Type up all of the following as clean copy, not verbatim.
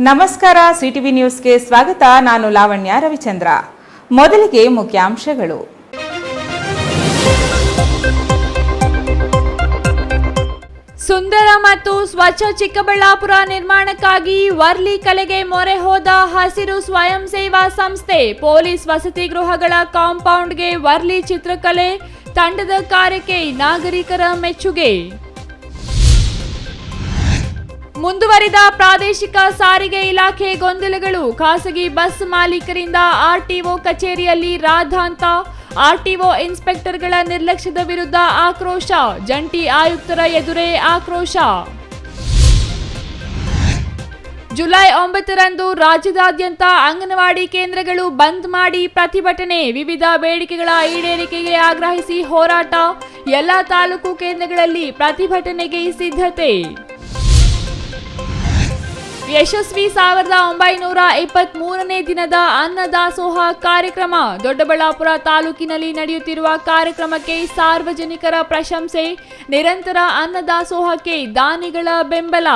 ನಮಸ್ಕಾರ, ಸಿಟಿವಿ ನ್ಯೂಸ್ಗೆ ಸ್ವಾಗತ. ನಾನು ಲಾವಣ್ಯ ರವಿಚಂದ್ರ. ಮೊದಲಿಗೆ ಮುಖ್ಯಾಂಶಗಳು. ಸುಂದರ ಮತ್ತು ಸ್ವಚ್ಛ ಚಿಕ್ಕಬಳ್ಳಾಪುರ ನಿರ್ಮಾಣಕ್ಕಾಗಿ ವರ್ಲಿ ಕಲೆಗೆ ಮೊರೆ ಹೋದ ಹಸಿರು ಸ್ವಯಂ ಸೇವಾ ಸಂಸ್ಥೆ. ಪೊಲೀಸ್ ವಸತಿ ಗೃಹಗಳ ಕಾಂಪೌಂಡ್ಗೆ ವರ್ಲಿ ಚಿತ್ರಕಲೆ ತಂಡದ ಕಾರ್ಯಕ್ಕೆ ನಾಗರಿಕರ ಮೆಚ್ಚುಗೆ. ಮುಂದುವರಿದ ಪ್ರಾದೇಶಿಕ ಸಾರಿಗೆ ಇಲಾಖೆ ಗೊಂದಲಗಳು. ಖಾಸಗಿ ಬಸ್ ಮಾಲೀಕರಿಂದ ಆರ್ಟಿಒ ಕಚೇರಿಯಲ್ಲಿ ರಾದ್ಧಾಂತ. ಆರ್ಟಿಒ ಇನ್ಸ್ಪೆಕ್ಟರ್ಗಳ ನಿರ್ಲಕ್ಷ್ಯದ ವಿರುದ್ಧ ಆಕ್ರೋಶ. ಜಂಟಿ ಆಯುಕ್ತರ ಎದುರೇ ಆಕ್ರೋಶ. ಜುಲೈ 9ರಂದು ರಾಜ್ಯದಾದ್ಯಂತ ಅಂಗನವಾಡಿ ಕೇಂದ್ರಗಳು ಬಂದ್ ಮಾಡಿ ಪ್ರತಿಭಟನೆ. ವಿವಿಧ ಬೇಡಿಕೆಗಳ ಈಡೇರಿಕೆಗೆ ಆಗ್ರಹಿಸಿ ಹೋರಾಟ. ಎಲ್ಲ ತಾಲೂಕು ಕೇಂದ್ರಗಳಲ್ಲಿ ಪ್ರತಿಭಟನೆಗೆ ಸಿದ್ಧತೆ. ಯಶಸ್ವಿ 1923ನೇ ದಿನದ ಅನ್ನದಾಸೋಹ ಕಾರ್ಯಕ್ರಮ. ದೊಡ್ಡಬಳ್ಳಾಪುರ ತಾಲೂಕಿನಲ್ಲಿ ನಡೆಯುತ್ತಿರುವ ಕಾರ್ಯಕ್ರಮಕ್ಕೆ ಸಾರ್ವಜನಿಕರ ಪ್ರಶಂಸೆ. ನಿರಂತರ ಅನ್ನದಾಸೋಹಕ್ಕೆ ದಾನಿಗಳ ಬೆಂಬಲ.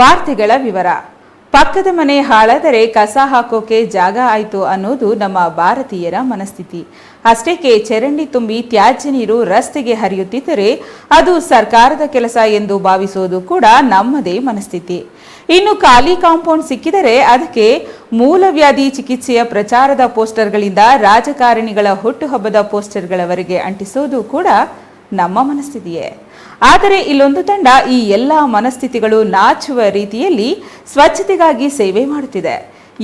ವಾರ್ತೆಗಳ ವಿವರ. ಪಕ್ಕದ ಮನೆ ಹಾಳಾದರೆ ಕಸ ಹಾಕೋಕೆ ಜಾಗ ಆಯ್ತು ಅನ್ನೋದು ನಮ್ಮ ಭಾರತೀಯರ ಮನಸ್ಥಿತಿ. ಅಷ್ಟೇಕೆ ಚರಂಡಿ ತುಂಬಿ ತ್ಯಾಜ್ಯ ನೀರು ರಸ್ತೆಗೆ ಹರಿಯುತ್ತಿದ್ದರೆ ಅದು ಸರ್ಕಾರದ ಕೆಲಸ ಎಂದು ಭಾವಿಸೋದು ಕೂಡ ನಮ್ಮದೇ ಮನಸ್ಥಿತಿ. ಇನ್ನು ಖಾಲಿ ಕಾಂಪೌಂಡ್ ಸಿಕ್ಕಿದರೆ ಅದಕ್ಕೆ ಮೂಲವ್ಯಾಧಿ ಚಿಕಿತ್ಸೆಯ ಪ್ರಚಾರದ ಪೋಸ್ಟರ್ಗಳಿಂದ ರಾಜಕಾರಣಿಗಳ ಹುಟ್ಟುಹಬ್ಬದ ಪೋಸ್ಟರ್ಗಳವರೆಗೆ ಅಂಟಿಸೋದು ಕೂಡ ನಮ್ಮ ಮನಸ್ಥಿತಿಯೇ. ಆದರೆ ಇಲ್ಲೊಂದು ತಂಡ ಈ ಎಲ್ಲ ಮನಸ್ಥಿತಿಗಳು ನಾಚುವ ರೀತಿಯಲ್ಲಿ ಸ್ವಚ್ಛತೆಗಾಗಿ ಸೇವೆ ಮಾಡುತ್ತಿದೆ.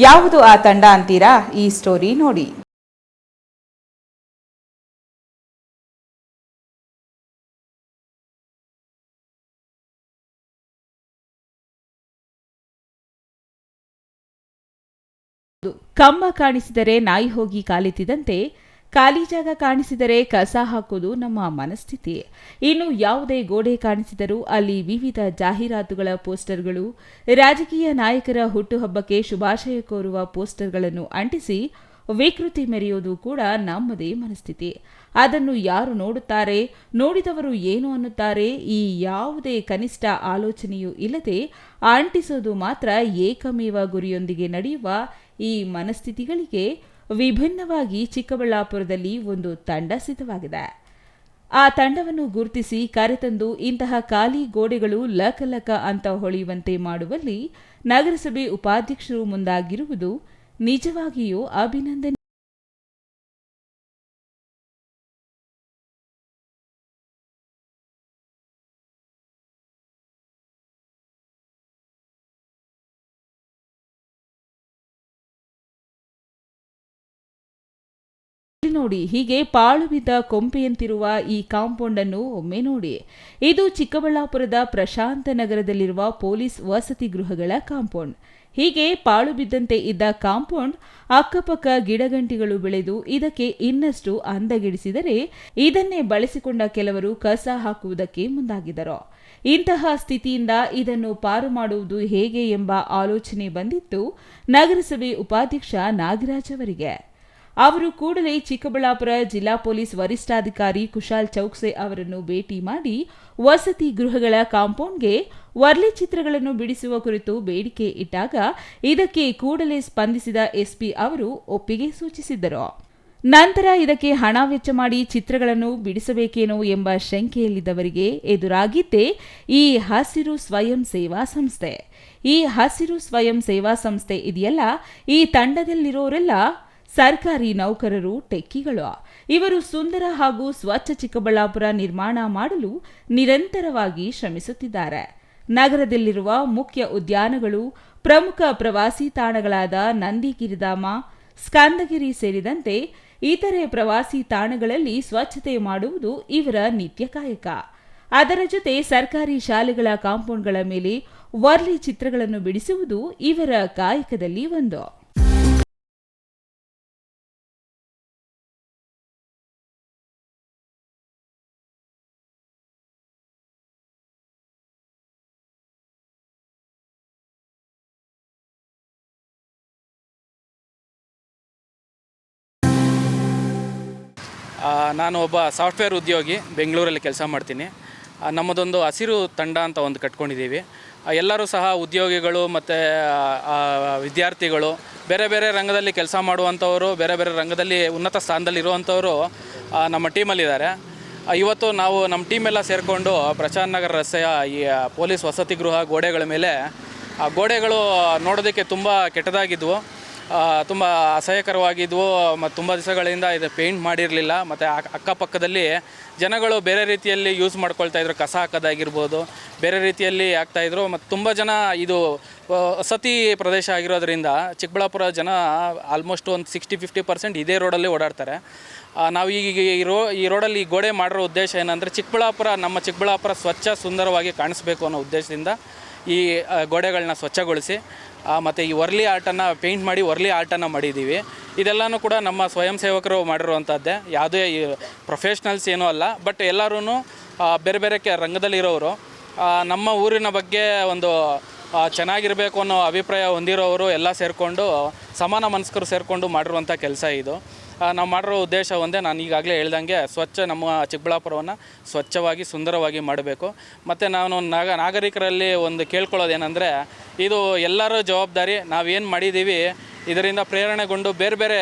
ಯಾವುದು ಆ ತಂಡ ಅಂತೀರಾ? ಈ ಸ್ಟೋರಿ ನೋಡಿ. ಕಂಬ ಕಾಣಿಸಿದರೆ ನಾಯಿ ಹೋಗಿ ಕಾಲಿತ್ತಿದಂತೆ ಖಾಲಿ ಜಾಗ ಕಾಣಿಸಿದರೆ ಕಸ ಹಾಕುವುದು ನಮ್ಮ ಮನಸ್ಥಿತಿ. ಇನ್ನು ಯಾವುದೇ ಗೋಡೆ ಕಾಣಿಸಿದರೂ ಅಲ್ಲಿ ವಿವಿಧ ಜಾಹೀರಾತುಗಳ ಪೋಸ್ಟರ್ಗಳು, ರಾಜಕೀಯ ನಾಯಕರ ಹುಟ್ಟುಹಬ್ಬಕ್ಕೆ ಶುಭಾಶಯ ಕೋರುವ ಪೋಸ್ಟರ್ಗಳನ್ನು ಅಂಟಿಸಿ ವಿಕೃತಿ ಮೆರೆಯುವುದು ಕೂಡ ನಮ್ಮದೇ ಮನಸ್ಥಿತಿ. ಅದನ್ನು ಯಾರು ನೋಡುತ್ತಾರೆ, ನೋಡಿದವರು ಏನು ಅನ್ನುತ್ತಾರೆ, ಈ ಯಾವುದೇ ಕನಿಷ್ಠ ಆಲೋಚನೆಯೂ ಇಲ್ಲದೆ ಅಂಟಿಸೋದು ಮಾತ್ರ ಏಕಮೇವ ಗುರಿಯೊಂದಿಗೆ ನಡೆಯುವ ಈ ಮನಸ್ಥಿತಿಗಳಿಗೆ ವಿಭಿನ್ನವಾಗಿ ಚಿಕ್ಕಬಳ್ಳಾಪುರದಲ್ಲಿ ಒಂದು ತಂಡ ಸಿದ್ಧವಾಗಿದೆ. ಆ ತಂಡವನ್ನು ಗುರುತಿಸಿ ಕರೆತಂದು ಇಂತಹ ಖಾಲಿ ಗೋಡೆಗಳು ಲಕಲಕ ಅಂತ ಹೊಳೆಯುವಂತೆ ಮಾಡುವಲ್ಲಿ ನಗರಸಭೆ ಉಪಾಧ್ಯಕ್ಷರು ಮುಂದಾಗಿರುವುದು ನಿಜವಾಗಿಯೂ ಅಭಿನಂದನೆ. ನೋಡಿ, ಹೀಗೆ ಪಾಳು ಬಿದ್ದ ಕೊಂಪೆಯಂತಿರುವ ಈ ಕಾಂಪೌಂಡ್ ಅನ್ನು ಒಮ್ಮೆ ನೋಡಿ. ಇದು ಚಿಕ್ಕಬಳ್ಳಾಪುರದ ಪ್ರಶಾಂತ ನಗರದಲ್ಲಿರುವ ಪೊಲೀಸ್ ವಸತಿ ಗೃಹಗಳ ಕಾಂಪೌಂಡ್. ಹೀಗೆ ಪಾಳು ಬಿದ್ದಂತೆ ಇದ್ದ ಕಾಂಪೌಂಡ್ ಅಕ್ಕಪಕ್ಕ ಗಿಡಗಂಟಿಗಳು ಬೆಳೆದು ಇದಕ್ಕೆ ಇನ್ನಷ್ಟು ಅಂದಗೆಡಿಸಿದರೆ ಇದನ್ನೇ ಬಳಸಿಕೊಂಡ ಕೆಲವರು ಕಸ ಹಾಕುವುದಕ್ಕೆ ಮುಂದಾಗಿದ್ದರು. ಇಂತಹ ಸ್ಥಿತಿಯಿಂದ ಇದನ್ನು ಪಾರು ಮಾಡುವುದು ಹೇಗೆ ಎಂಬ ಆಲೋಚನೆ ಬಂದಿತ್ತು ನಗರಸಭೆ ಉಪಾಧ್ಯಕ್ಷ ನಾಗರಾಜ್ ಅವರಿಗೆ. ಅವರು ಕೂಡಲೇ ಚಿಕ್ಕಬಳ್ಳಾಪುರ ಜಿಲ್ಲಾ ಪೊಲೀಸ್ ವರಿಷ್ಠಾಧಿಕಾರಿ ಕುಶಾಲ್ ಚೌಕ್ಸೆ ಅವರನ್ನು ಭೇಟಿ ಮಾಡಿ ವಸತಿ ಗೃಹಗಳ ಕಾಂಪೌಂಡ್ಗೆ ವರ್ಲಿ ಚಿತ್ರಗಳನ್ನು ಬಿಡಿಸುವ ಕುರಿತು ಬೇಡಿಕೆ ಇಟ್ಟಾಗ ಇದಕ್ಕೆ ಕೂಡಲೇ ಸ್ಪಂದಿಸಿದ ಎಸ್ಪಿ ಅವರು ಒಪ್ಪಿಗೆ ಸೂಚಿಸಿದ್ದರು. ನಂತರ ಇದಕ್ಕೆ ಹಣ ವೆಚ್ಚ ಮಾಡಿ ಚಿತ್ರಗಳನ್ನು ಬಿಡಿಸಬೇಕೇನೋ ಎಂಬ ಶಂಕೆಯಲ್ಲಿದ್ದವರಿಗೆ ಎದುರಾಗಿದ್ದೇ ಈ ಹಸಿರು ಸ್ವಯಂ ಸೇವಾ ಸಂಸ್ಥೆ. ಈ ಹಸಿರು ಸ್ವಯಂ ಸೇವಾ ಸಂಸ್ಥೆ ಇದೆಯಲ್ಲ, ಈ ತಂಡದಲ್ಲಿರೋರೆಲ್ಲ ಸರ್ಕಾರಿ ನೌಕರರು, ಟೆಕ್ಕಿಗಳು. ಇವರು ಸುಂದರ ಹಾಗೂ ಸ್ವಚ್ಛ ಚಿಕ್ಕಬಳ್ಳಾಪುರ ನಿರ್ಮಾಣ ಮಾಡಲು ನಿರಂತರವಾಗಿ ಶ್ರಮಿಸುತ್ತಿದ್ದಾರೆ. ನಗರದಲ್ಲಿರುವ ಮುಖ್ಯ ಉದ್ಯಾನಗಳು, ಪ್ರಮುಖ ಪ್ರವಾಸಿ ತಾಣಗಳಾದ ನಂದಿಗಿರಿಧಾಮ, ಸ್ಕಂದಗಿರಿ ಸೇರಿದಂತೆ ಇತರೆ ಪ್ರವಾಸಿ ತಾಣಗಳಲ್ಲಿ ಸ್ವಚ್ಛತೆ ಮಾಡುವುದು ಇವರ ನಿತ್ಯ ಕಾಯಕ. ಅದರ ಜೊತೆ ಸರ್ಕಾರಿ ಶಾಲೆಗಳ ಕಾಂಪೌಂಡ್ಗಳ ಮೇಲೆ ವರ್ಲಿ ಚಿತ್ರಗಳನ್ನು ಬಿಡಿಸುವುದು ಇವರ ಕಾಯಕದಲ್ಲಿ ಒಂದು. ನಾನು ಒಬ್ಬ ಸಾಫ್ಟ್ವೇರ್ ಉದ್ಯೋಗಿ, ಬೆಂಗಳೂರಲ್ಲಿ ಕೆಲಸ ಮಾಡ್ತೀನಿ. ನಮ್ಮದೊಂದು ಹಸಿರು ತಂಡ ಅಂತ ಒಂದು ಕಟ್ಕೊಂಡಿದ್ದೀವಿ. ಎಲ್ಲರೂ ಸಹ ಉದ್ಯೋಗಿಗಳು ಮತ್ತು ವಿದ್ಯಾರ್ಥಿಗಳು, ಬೇರೆ ಬೇರೆ ರಂಗದಲ್ಲಿ ಕೆಲಸ ಮಾಡುವಂಥವರು, ಬೇರೆ ಬೇರೆ ರಂಗದಲ್ಲಿ ಉನ್ನತ ಸ್ಥಾನದಲ್ಲಿರುವಂಥವರು ನಮ್ಮ ಟೀಮಲ್ಲಿದ್ದಾರೆ. ಇವತ್ತು ನಾವು ನಮ್ಮ ಟೀಮೆಲ್ಲ ಸೇರಿಕೊಂಡು ಪ್ರಶಾಂತ್ ನಗರ ರಸ್ತೆಯ ಈ ಪೊಲೀಸ್ ವಸತಿ ಗೃಹ ಗೋಡೆಗಳ ಮೇಲೆ, ಆ ಗೋಡೆಗಳು ನೋಡೋದಕ್ಕೆ ತುಂಬ ಕೆಟ್ಟದಾಗಿದ್ವು, ತುಂಬ ಅಸಹ್ಯಕರವಾಗಿದ್ವು ಮತ್ತು ತುಂಬ ದಿವಸಗಳಿಂದ ಇದು ಪೇಂಟ್ ಮಾಡಿರಲಿಲ್ಲ. ಮತ್ತು ಅಕ್ಕಪಕ್ಕದಲ್ಲಿ ಜನಗಳು ಬೇರೆ ರೀತಿಯಲ್ಲಿ ಯೂಸ್ ಮಾಡ್ಕೊಳ್ತಾಯಿದ್ರು, ಕಸ ಹಾಕೋದಾಗಿರ್ಬೋದು, ಬೇರೆ ರೀತಿಯಲ್ಲಿ ಆಗ್ತಾಯಿದ್ರು. ಮತ್ತು ತುಂಬ ಜನ ಇದು ವಸತಿ ಪ್ರದೇಶ ಆಗಿರೋದ್ರಿಂದ ಚಿಕ್ಕಬಳ್ಳಾಪುರ ಜನ ಆಲ್ಮೋಸ್ಟ್ ಒಂದು 60-50% ಇದೇ ರೋಡಲ್ಲಿ ಓಡಾಡ್ತಾರೆ. ನಾವು ಈಗ ಈ ರೋಡಲ್ಲಿ ಈ ಗೋಡೆ ಮಾಡಿರೋ ಉದ್ದೇಶ ಏನಂದರೆ ನಮ್ಮ ಚಿಕ್ಕಬಳ್ಳಾಪುರ ಸ್ವಚ್ಛ ಸುಂದರವಾಗಿ ಕಾಣಿಸ್ಬೇಕು ಅನ್ನೋ ಉದ್ದೇಶದಿಂದ ಈ ಗೋಡೆಗಳನ್ನ ಸ್ವಚ್ಛಗೊಳಿಸಿ ಮತ್ತು ಈ ವರ್ಲಿ ಆರ್ಟನ್ನು ಪೇಂಟ್ ಮಾಡಿ ವರ್ಲಿ ಆರ್ಟನ್ನು ಮಾಡಿದ್ದೀವಿ. ಇದೆಲ್ಲನೂ ಕೂಡ ನಮ್ಮ ಸ್ವಯಂ ಸೇವಕರು ಮಾಡಿರುವಂಥದ್ದೇ, ಯಾವುದೇ ಪ್ರೊಫೆಷ್ನಲ್ಸ್ ಏನೂ ಅಲ್ಲ. ಬಟ್ ಎಲ್ಲರೂ ಬೇರೆ ಬೇರೆ ರಂಗದಲ್ಲಿರೋರು, ನಮ್ಮ ಊರಿನ ಬಗ್ಗೆ ಒಂದು ಚೆನ್ನಾಗಿರಬೇಕು ಅನ್ನೋ ಅಭಿಪ್ರಾಯ ಹೊಂದಿರೋರು ಎಲ್ಲ ಸೇರಿಕೊಂಡು, ಸಮಾನ ಮನಸ್ಕರು ಸೇರಿಕೊಂಡು ಮಾಡಿರುವಂಥ ಕೆಲಸ ಇದು. ನಾವು ಮಾಡಿರೋ ಉದ್ದೇಶ ಒಂದೇ, ನಾನು ಈಗಾಗಲೇ ಹೇಳ್ದಂಗೆ ನಮ್ಮ ಚಿಕ್ಕಬಳ್ಳಾಪುರವನ್ನು ಸ್ವಚ್ಛವಾಗಿ ಸುಂದರವಾಗಿ ಮಾಡಬೇಕು. ಮತ್ತು ನಾನು ನಾಗರಿಕರಲ್ಲಿ ಒಂದು ಕೇಳ್ಕೊಳ್ಳೋದೇನೆಂದರೆ, ಇದು ಎಲ್ಲರ ಜವಾಬ್ದಾರಿ. ನಾವೇನು ಮಾಡಿದ್ದೀವಿ ಇದರಿಂದ ಪ್ರೇರಣೆಗೊಂಡು ಬೇರೆ ಬೇರೆ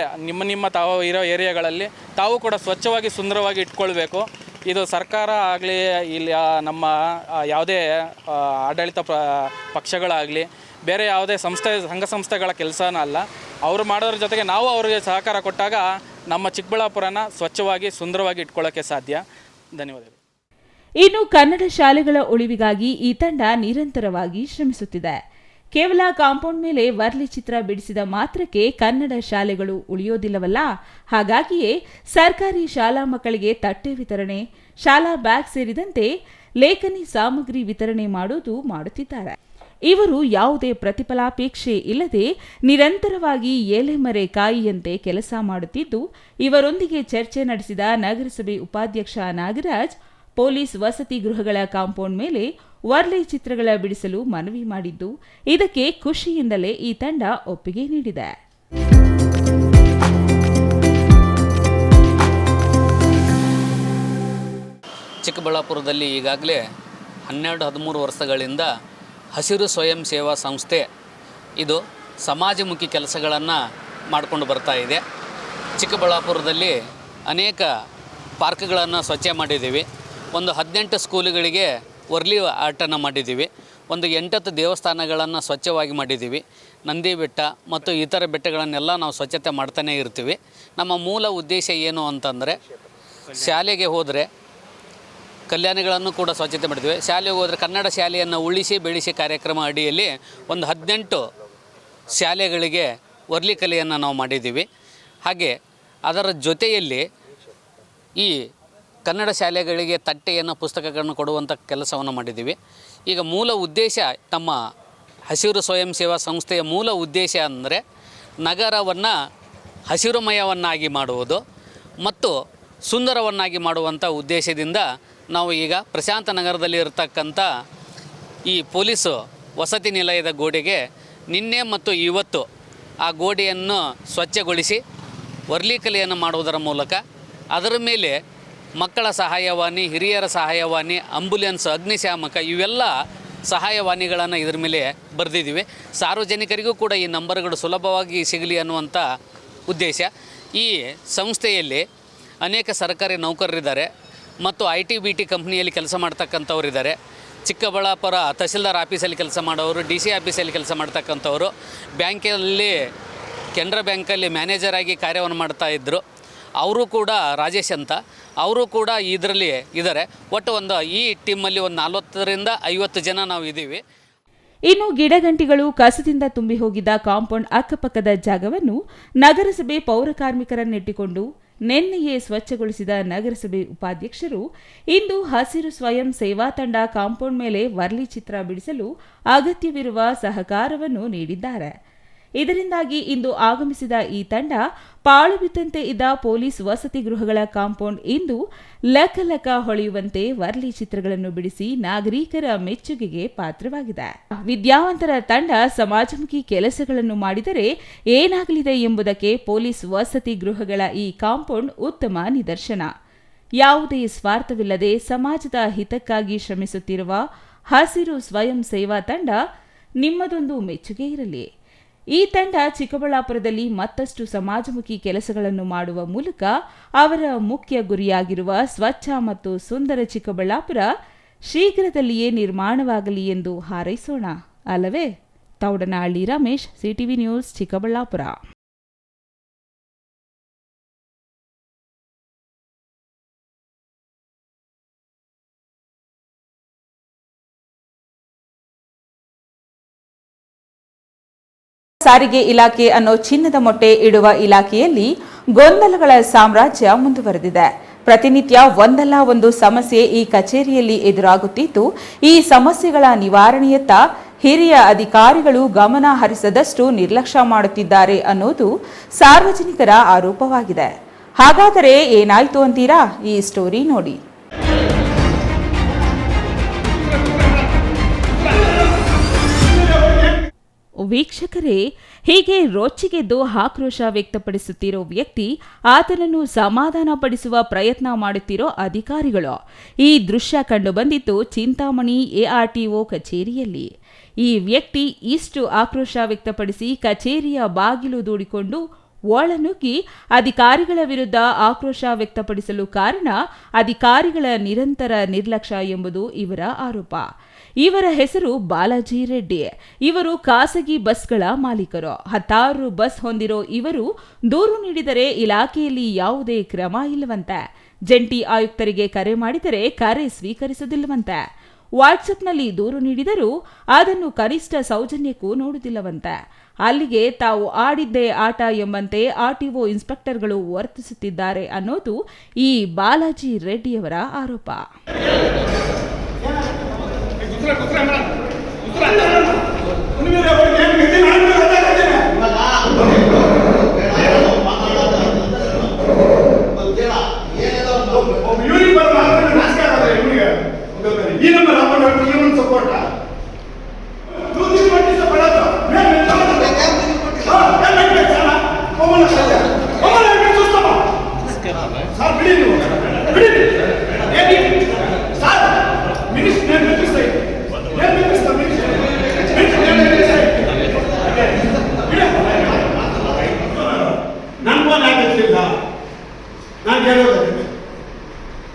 ನಿಮ್ಮ ತಾವು ಇರೋ ಏರಿಯಾಗಳಲ್ಲಿ ತಾವು ಕೂಡ ಸ್ವಚ್ಛವಾಗಿ ಸುಂದರವಾಗಿ ಇಟ್ಕೊಳ್ಬೇಕು. ಇದು ಸರ್ಕಾರ ಆಗಲಿ, ಇಲ್ಲಿ ನಮ್ಮ ಯಾವುದೇ ಆಡಳಿತ ಪಕ್ಷಗಳಾಗಲಿ, ಬೇರೆ ಯಾವುದೇ ಸಂಘ ಸಂಸ್ಥೆಗಳ ಕೆಲಸನೂ ಅಲ್ಲ. ಅವರು ಮಾಡೋದ್ರ ಜೊತೆಗೆ ನಾವು ಅವರಿಗೆ ಸಹಕಾರ ಕೊಟ್ಟಾಗ ನಮ್ಮ ಚಿಕ್ಕಬಳ್ಳಾಪುರನ ಸ್ವಚ್ಛವಾಗಿ ಸುಂದರವಾಗಿ ಇಟ್ಕೊಳ್ಳೋಕ್ಕೆ ಸಾಧ್ಯ. ಧನ್ಯವಾದಗಳು. ಇನ್ನು ಕನ್ನಡ ಶಾಲೆಗಳ ಉಳಿವಿಗಾಗಿ ಈ ತಂಡ ನಿರಂತರವಾಗಿ ಶ್ರಮಿಸುತ್ತಿದೆ. ಕೇವಲ ಕಾಂಪೌಂಡ್ ಮೇಲೆ ವರ್ಲಿ ಚಿತ್ರ ಬಿಡಿಸಿದ ಮಾತ್ರಕ್ಕೆ ಕನ್ನಡ ಶಾಲೆಗಳು ಉಳಿಯೋದಿಲ್ಲವಲ್ಲ. ಹಾಗಾಗಿಯೇ ಸರ್ಕಾರಿ ಶಾಲಾ ಮಕ್ಕಳಿಗೆ ತಟ್ಟೆ ವಿತರಣೆ, ಶಾಲಾ ಬ್ಯಾಗ್ ಸೇರಿದಂತೆ ಲೇಖನಿ ಸಾಮಗ್ರಿ ವಿತರಣೆ ಮಾಡುತ್ತಿದ್ದಾರೆ. ಇವರು ಯಾವುದೇ ಪ್ರತಿಫಲಾಪೇಕ್ಷೆ ಇಲ್ಲದೆ ನಿರಂತರವಾಗಿ ಎಲೆಮರೆ ಕಾಯಿಯಂತೆ ಕೆಲಸ ಮಾಡುತ್ತಿದ್ದು, ಇವರೊಂದಿಗೆ ಚರ್ಚೆ ನಡೆಸಿದ ನಗರಸಭೆ ಉಪಾಧ್ಯಕ್ಷ ನಾಗರಾಜ್, ಪೊಲೀಸ್ ವಸತಿ ಗೃಹಗಳ ಕಾಂಪೌಂಡ್ ಮೇಲೆ ವರ್ಲಿ ಚಿತ್ರಗಳ ಬಿಡಿಸಲು ಮನವಿ ಮಾಡಿದ್ದು, ಇದಕ್ಕೆ ಖುಷಿಯಿಂದಲೇ ಈ ತಂಡ ಒಪ್ಪಿಗೆ ನೀಡಿದೆ. ಚಿಕ್ಕಬಳ್ಳಾಪುರದಲ್ಲಿ ಈಗಾಗಲೇ 12-13 ವರ್ಷಗಳಿಂದ ಹಸಿರು ಸ್ವಯಂ ಸೇವಾ ಸಂಸ್ಥೆ ಇದು ಸಮಾಜಮುಖಿ ಕೆಲಸಗಳನ್ನು ಮಾಡಿಕೊಂಡು ಬರ್ತಾ ಇದೆ. ಚಿಕ್ಕಬಳ್ಳಾಪುರದಲ್ಲಿ ಅನೇಕ ಪಾರ್ಕ್ಗಳನ್ನು ಸ್ವಚ್ಛ ಮಾಡಿದ್ದೀವಿ. ಒಂದು 18 ಸ್ಕೂಲುಗಳಿಗೆ ವರ್ಲಿ ಆರ್ಟನ್ನು ಮಾಡಿದ್ದೀವಿ. ಒಂದು 8 ದೇವಸ್ಥಾನಗಳನ್ನು ಸ್ವಚ್ಛವಾಗಿ ಮಾಡಿದ್ದೀವಿ. ನಂದಿ ಬೆಟ್ಟ ಮತ್ತು ಇತರ ಬೆಟ್ಟಗಳನ್ನೆಲ್ಲ ನಾವು ಸ್ವಚ್ಛತೆ ಮಾಡ್ತಾನೇ ಇರ್ತೀವಿ. ನಮ್ಮ ಮೂಲ ಉದ್ದೇಶ ಏನು ಅಂತಂದರೆ, ಶಾಲೆಗೆ ಹೋದರೆ ಕಲ್ಯಾಣಿಗಳನ್ನು ಕೂಡ ಸ್ವಚ್ಛತೆ ಮಾಡಿದ್ವಿ. ಶಾಲೆಗೆ ಹೋದರೆ ಕನ್ನಡ ಶಾಲೆಯನ್ನು ಉಳಿಸಿ ಬೆಳೆಸಿ ಕಾರ್ಯಕ್ರಮ ಅಡಿಯಲ್ಲಿ ಒಂದು 18 ಶಾಲೆಗಳಿಗೆ ವರ್ಲಿ ಕಲೆಯನ್ನು ನಾವು ಮಾಡಿದ್ದೀವಿ. ಹಾಗೆ ಅದರ ಜೊತೆಯಲ್ಲಿ ಈ ಕನ್ನಡ ಶಾಲೆಗಳಿಗೆ ತಟ್ಟೆಯನ್ನು ಪುಸ್ತಕಗಳನ್ನು ಕೊಡುವಂಥ ಕೆಲಸವನ್ನು ಮಾಡಿದ್ದೀವಿ. ಈಗ ಮೂಲ ಉದ್ದೇಶ, ನಮ್ಮ ಹಸಿರು ಸ್ವಯಂ ಸೇವಾ ಸಂಸ್ಥೆಯ ಮೂಲ ಉದ್ದೇಶ ಅಂದರೆ ನಗರವನ್ನು ಹಸಿರುಮಯವನ್ನಾಗಿ ಮಾಡುವುದು ಮತ್ತು ಸುಂದರವನ್ನಾಗಿ ಮಾಡುವಂಥ ಉದ್ದೇಶದಿಂದ ನಾವು ಈಗ ಪ್ರಶಾಂತ ನಗರದಲ್ಲಿ ಇರತಕ್ಕಂಥ ಈ ಪೊಲೀಸು ವಸತಿ ನಿಲಯದ ಗೋಡೆಗೆ ನಿನ್ನೆ ಮತ್ತು ಇವತ್ತು ಆ ಗೋಡೆಯನ್ನು ಸ್ವಚ್ಛಗೊಳಿಸಿ ವರ್ಲಿ ಕಲೆಯನ್ನು ಮಾಡುವುದರ ಮೂಲಕ ಅದರ ಮೇಲೆ ಮಕ್ಕಳ ಸಹಾಯವಾಣಿ, ಹಿರಿಯರ ಸಹಾಯವಾಣಿ, ಆಂಬ್ಯುಲೆನ್ಸ್, ಅಗ್ನಿಶಾಮಕ ಇವೆಲ್ಲ ಸಹಾಯವಾಣಿಗಳನ್ನು ಇದರ ಮೇಲೆ ಬರೆದಿದ್ದೀವಿ. ಸಾರ್ವಜನಿಕರಿಗೂ ಕೂಡ ಈ ನಂಬರ್ಗಳು ಸುಲಭವಾಗಿ ಸಿಗಲಿ ಅನ್ನುವಂಥ ಉದ್ದೇಶ. ಈ ಸಂಸ್ಥೆಯಲ್ಲಿ ಅನೇಕ ಸರ್ಕಾರಿ ನೌಕರರಿದ್ದಾರೆ ಮತ್ತು IT-BT ಕಂಪ್ನಿಯಲ್ಲಿ ಕೆಲಸ ಮಾಡ್ತಕ್ಕಂಥವ್ರಿದ್ದಾರೆ. ಚಿಕ್ಕಬಳ್ಳಾಪುರ ತಹಸೀಲ್ದಾರ್ ಆಫೀಸಲ್ಲಿ ಕೆಲಸ ಮಾಡೋರು, DC ಆಫೀಸಲ್ಲಿ ಕೆಲಸ ಮಾಡ್ತಕ್ಕಂಥವ್ರು, ಬ್ಯಾಂಕಲ್ಲಿ ಕೆನರಾ ಬ್ಯಾಂಕಲ್ಲಿ ಮ್ಯಾನೇಜರ್ ಆಗಿ ಕಾರ್ಯವನ್ನು ಮಾಡ್ತಾಯಿದ್ರು. ಅವರು ಕೂಡ ರಾಜೇಶ್ ಅಂತ, ಅವರು ಕೂಡ ಇದರಲ್ಲಿ ಇದ್ದಾರೆ. ಒಟ್ಟು ಈ ಟೀಮಲ್ಲಿ ಒಂದು 40ರಿಂದ 50 ಜನ ನಾವು ಇದ್ದೀವಿ. ಇನ್ನು ಗಿಡಗಂಟಿಗಳು ಕಸದಿಂದ ತುಂಬಿ ಹೋಗಿದ್ದ ಕಾಂಪೌಂಡ್ ಅಕ್ಕಪಕ್ಕದ ಜಾಗವನ್ನು ನಗರಸಭೆ ಪೌರ ಕಾರ್ಮಿಕರನ್ನಿಟ್ಟುಕೊಂಡು ನಿನ್ನೆಯೇ ಸ್ವಚ್ಛಗೊಳಿಸಿದ ನಗರಸಭೆ ಉಪಾಧ್ಯಕ್ಷರು ಇಂದು ಹಸಿರು ಸ್ವಯಂ ಸೇವಾ ತಂಡ ಕಾಂಪೌಂಡ್ ಮೇಲೆ ವರ್ಲಿ ಚಿತ್ರ ಬಿಡಿಸಲು ಅಗತ್ಯವಿರುವ ಸಹಕಾರವನ್ನು ನೀಡಿದ್ದಾರೆ. ಇದರಿಂದಾಗಿ ಇಂದು ಆಗಮಿಸಿದ ಈ ತಂಡ ಪಾಳು ಬಿದ್ದಂತೆ ಇದ್ದ ಪೊಲೀಸ್ ವಸತಿ ಗೃಹಗಳ ಕಾಂಪೌಂಡ್ ಇಂದು ಲಕ ಹೊಳೆಯುವಂತೆ ವರ್ಲಿ ಚಿತ್ರಗಳನ್ನು ಬಿಡಿಸಿ ನಾಗರಿಕರ ಮೆಚ್ಚುಗೆಗೆ ಪಾತ್ರವಾಗಿದೆ. ವಿದ್ಯಾವಂತರ ತಂಡ ಸಮಾಜಮುಖಿ ಕೆಲಸಗಳನ್ನು ಮಾಡಿದರೆ ಏನಾಗಲಿದೆ ಎಂಬುದಕ್ಕೆ ಪೊಲೀಸ್ ವಸತಿ ಗೃಹಗಳ ಈ ಕಾಂಪೌಂಡ್ ಉತ್ತಮ ನಿದರ್ಶನ. ಯಾವುದೇ ಸ್ವಾರ್ಥವಿಲ್ಲದೆ ಸಮಾಜದ ಹಿತಕ್ಕಾಗಿ ಶ್ರಮಿಸುತ್ತಿರುವ ಹಸಿರು ಸ್ವಯಂ ಸೇವಾ ತಂಡ ನಿಮ್ಮದೊಂದು ಮೆಚ್ಚುಗೆ ಇರಲಿ. ಈ ತಂಡ ಚಿಕ್ಕಬಳ್ಳಾಪುರದಲ್ಲಿ ಮತ್ತಷ್ಟು ಸಮಾಜಮುಖಿ ಕೆಲಸಗಳನ್ನು ಮಾಡುವ ಮೂಲಕ ಅವರ ಮುಖ್ಯ ಗುರಿಯಾಗಿರುವ ಸ್ವಚ್ಛ ಮತ್ತು ಸುಂದರ ಚಿಕ್ಕಬಳ್ಳಾಪುರ ಶೀಘ್ರದಲ್ಲಿಯೇ ನಿರ್ಮಾಣವಾಗಲಿ ಎಂದು ಹಾರೈಸೋಣ, ಅಲ್ಲವೇ? Thoudanahalli Ramesh, CTV news, Chikkaballapur. ಸಾರಿಗೆ ಇಲಾಖೆ ಅನ್ನೋ ಚಿನ್ನದ ಮೊಟ್ಟೆ ಇಡುವ ಇಲಾಖೆಯಲ್ಲಿ ಗೊಂದಲಗಳ ಸಾಮ್ರಾಜ್ಯ ಮುಂದುವರೆದಿದೆ. ಪ್ರತಿನಿತ್ಯ ಒಂದಲ್ಲ ಒಂದು ಸಮಸ್ಯೆ ಈ ಕಚೇರಿಯಲ್ಲಿ ಎದುರಾಗುತ್ತಿದ್ದು, ಈ ಸಮಸ್ಯೆಗಳ ನಿವಾರಣೆಯತ್ತ ಹಿರಿಯ ಅಧಿಕಾರಿಗಳು ಗಮನ ಹರಿಸದಷ್ಟು ನಿರ್ಲಕ್ಷ್ಯ ಮಾಡುತ್ತಿದ್ದಾರೆ ಅನ್ನೋದು ಸಾರ್ವಜನಿಕರ ಆರೋಪವಾಗಿದೆ. ಹಾಗಾದರೆ ಏನಾಯ್ತು ಅಂತೀರಾ? ಈ ಸ್ಟೋರಿ ನೋಡಿ. ವೀಕ್ಷಕರೇ, ಹೀಗೆ ರೊಚ್ಚಿಗೆದ್ದು ಆಕ್ರೋಶ ವ್ಯಕ್ತಪಡಿಸುತ್ತಿರೋ ವ್ಯಕ್ತಿ, ಆತನನ್ನು ಸಮಾಧಾನ ಪಡಿಸುವ ಪ್ರಯತ್ನ ಮಾಡುತ್ತಿರೋ ಅಧಿಕಾರಿಗಳು. ಈ ದೃಶ್ಯ ಕಂಡುಬಂದಿತ್ತು ಚಿಂತಾಮಣಿ ಎಆರ್ಟಿಒ ಕಚೇರಿಯಲ್ಲಿ. ಈ ವ್ಯಕ್ತಿ ಇಷ್ಟು ಆಕ್ರೋಶ ವ್ಯಕ್ತಪಡಿಸಿ ಕಚೇರಿಯ ಬಾಗಿಲು ದೂಡಿಕೊಂಡು ಒಳನುಗ್ಗಿ ಅಧಿಕಾರಿಗಳ ವಿರುದ್ಧ ಆಕ್ರೋಶ ವ್ಯಕ್ತಪಡಿಸಲು ಕಾರಣ ಅಧಿಕಾರಿಗಳ ನಿರಂತರ ನಿರ್ಲಕ್ಷ್ಯ ಎಂಬುದು ಇವರ ಆರೋಪ. ಇವರ ಹೆಸರು ಬಾಲಾಜಿ ರೆಡ್ಡಿ. ಇವರು ಖಾಸಗಿ ಬಸ್ಗಳ ಮಾಲೀಕರು. 16 ಬಸ್ ಹೊಂದಿರೋ ಇವರು ದೂರು ನೀಡಿದರೆ ಇಲಾಖೆಯಲ್ಲಿ ಯಾವುದೇ ಕ್ರಮ ಇಲ್ಲವಂತೆ. ಜಂಟಿ ಆಯುಕ್ತರಿಗೆ ಕರೆ ಮಾಡಿದರೆ ಕರೆ ಸ್ವೀಕರಿಸುವುದಿಲ್ಲವಂತೆ. ವಾಟ್ಸಪ್ನಲ್ಲಿ ದೂರು ನೀಡಿದರೂ ಅದನ್ನು ಕನಿಷ್ಠ ಸೌಜನ್ಯಕ್ಕೂ ನೋಡುವುದಿಲ್ಲವಂತೆ. ಅಲ್ಲಿಗೆ ತಾವು ಆಡಿದ್ದೇ ಆಟ ಎಂಬಂತೆ ಆರ್ಟಿಒ ಇನ್ಸ್ಪೆಕ್ಟರ್ಗಳು ವರ್ತಿಸುತ್ತಿದ್ದಾರೆ ಅನ್ನೋದು ಈ ಬಾಲಾಜಿ ರೆಡ್ಡಿಯವರ ಆರೋಪ.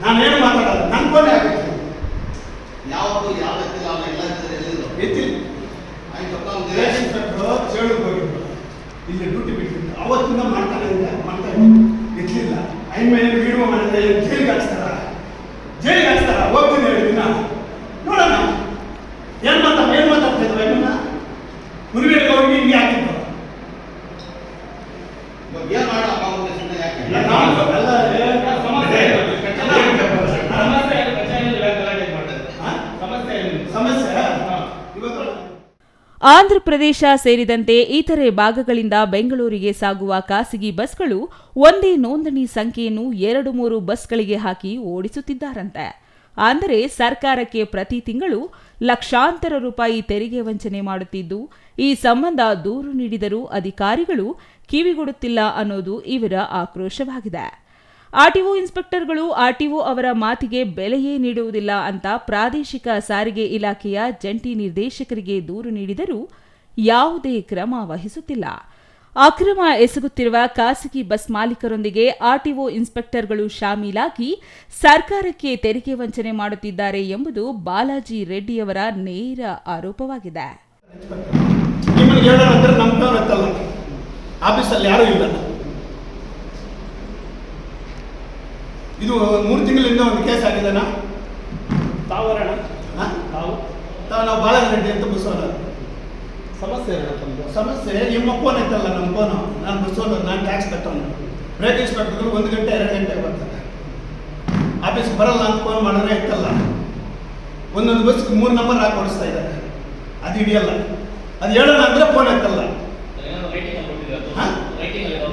ನಾನೇನು ಮಾತಾಡೋದು ನನ್ನ ಫೋನ್ ಆಗುತ್ತೆ ಯಾವುದು ಯಾವ ಇಲ್ಲಿ ಡ್ಯೂಟಿ ಬಿಟ್ಟಿದ್ದು ಅವತ್ತಿಂದ ಮಾಡ್ತಾ ಇರ್ಲಿಲ್ಲ. ಐಮೇಲೆ ವಿಡಿಯೋ ಮಾಡಿದ್ರೆ ಜೈಲಿಗೆ ಹಾಕ್ಸ್ತಾರ ಹೋಗ್ತೀನಿ 2 ದಿನ ನೋಡೋಣ ಏನ್ ಮಾತಾಡ್ತಾ ಇದ್ರು. ಐಮನ್ನ ಮುರುಗೇರಿಗೆ ಹೋಗಿ ಹಿಂಗೆ ಹಾಕಿದ್ರು. ಏನ್ ಮಾಡಪ್ಪ ಆಂಧ್ರಪ್ರದೇಶ ಸೇರಿದಂತೆ ಇತರೆ ಭಾಗಗಳಿಂದ ಬೆಂಗಳೂರಿಗೆ ಸಾಗುವ ಖಾಸಗಿ ಬಸ್ಗಳು ಒಂದೇ ನೋಂದಣಿ ಸಂಖ್ಯೆಯನ್ನು 2-3 ಬಸ್ಗಳಿಗೆ ಹಾಕಿ ಓಡಿಸುತ್ತಿದ್ದಾರಂತೆ. ಅಂದರೆ ಸರ್ಕಾರಕ್ಕೆ ಪ್ರತಿ ತಿಂಗಳು ಲಕ್ಷಾಂತರ ರೂಪಾಯಿ ತೆರಿಗೆ ವಂಚನೆ ಮಾಡುತ್ತಿದ್ದು, ಈ ಸಂಬಂಧ ದೂರು ನೀಡಿದರೂ ಅಧಿಕಾರಿಗಳು ಕಿವಿಗೊಡುತ್ತಿಲ್ಲ ಅನ್ನೋದು ಇವರ ಆಕ್ರೋಶವಾಗಿದೆ. ಆರ್ಟಿಒ ಇನ್ಸ್ಪೆಕ್ಟರ್ಗಳು ಆರ್ಟಿಒ ಅವರ ಮಾತಿಗೆ ಬೆಲೆಯೇ ನೀಡುವುದಿಲ್ಲ ಅಂತ ಪ್ರಾದೇಶಿಕ ಸಾರಿಗೆ ಇಲಾಖೆಯ ಜಂಟಿ ನಿರ್ದೇಶಕರಿಗೆ ದೂರು ನೀಡಿದರೂ ಯಾವುದೇ ಕ್ರಮ ವಹಿಸುತ್ತಿಲ್ಲ. ಅಕ್ರಮ ಎಸಗುತ್ತಿರುವ ಖಾಸಗಿ ಬಸ್ ಮಾಲೀಕರೊಂದಿಗೆ ಆರ್ಟಿಒ ಇನ್ಸ್ಪೆಕ್ಟರ್ಗಳು ಶಾಮೀಲಾಗಿ ಸರ್ಕಾರಕ್ಕೆ ತೆರಿಗೆ ವಂಚನೆ ಮಾಡುತ್ತಿದ್ದಾರೆ ಎಂಬುದು ಬಾಲಾಜಿ ರೆಡ್ಡಿಯವರ ನೇರ ಆರೋಪವಾಗಿದೆ. ಇದು 3 ತಿಂಗಳಿಂದ ಒಂದು ಕೇಸ್ ಆಗಿದೆನಾ? ನಾವು ಬಾಲಾಜಿ ರೆಡ್ಡಿ ಅಂತ ಬಸವನ ಸಮಸ್ಯೆ ನಿಮ್ಮ ಫೋನ್ ಐತಲ್ಲ, ನಮ್ಮ ಫೋನು ನಾನು ಬಸವನ, ನಾನು ಟ್ಯಾಕ್ಸ್ ಕಟ್ಟೋನು. ಬ್ರೇಕ್ ಇನ್ಸ್ಪೆಕ್ಟರ್ಗಳು 1 ಗಂಟೆ 2 ಗಂಟೆಗೆ ಬರ್ತಾರೆ. ಆಫೀಸ್ಗೆ ಬರಲ್ಲ ಅಂತ ಫೋನ್ ಮಾಡಿದ್ರೆ ಇತ್ತಲ್ಲ, ಒಂದೊಂದು ಬಸ್ಗೆ 3 ನಂಬರ್ ಹಾಕಿ ಓಡಿಸ್ತಾ ಇದ್ದಾರೆ. ಅದು ಹಿಡಿಯಲ್ಲ. ಅದು ಹೇಳೋಣ ಅಂದರೆ ಫೋನ್ ಐತಲ್ಲ.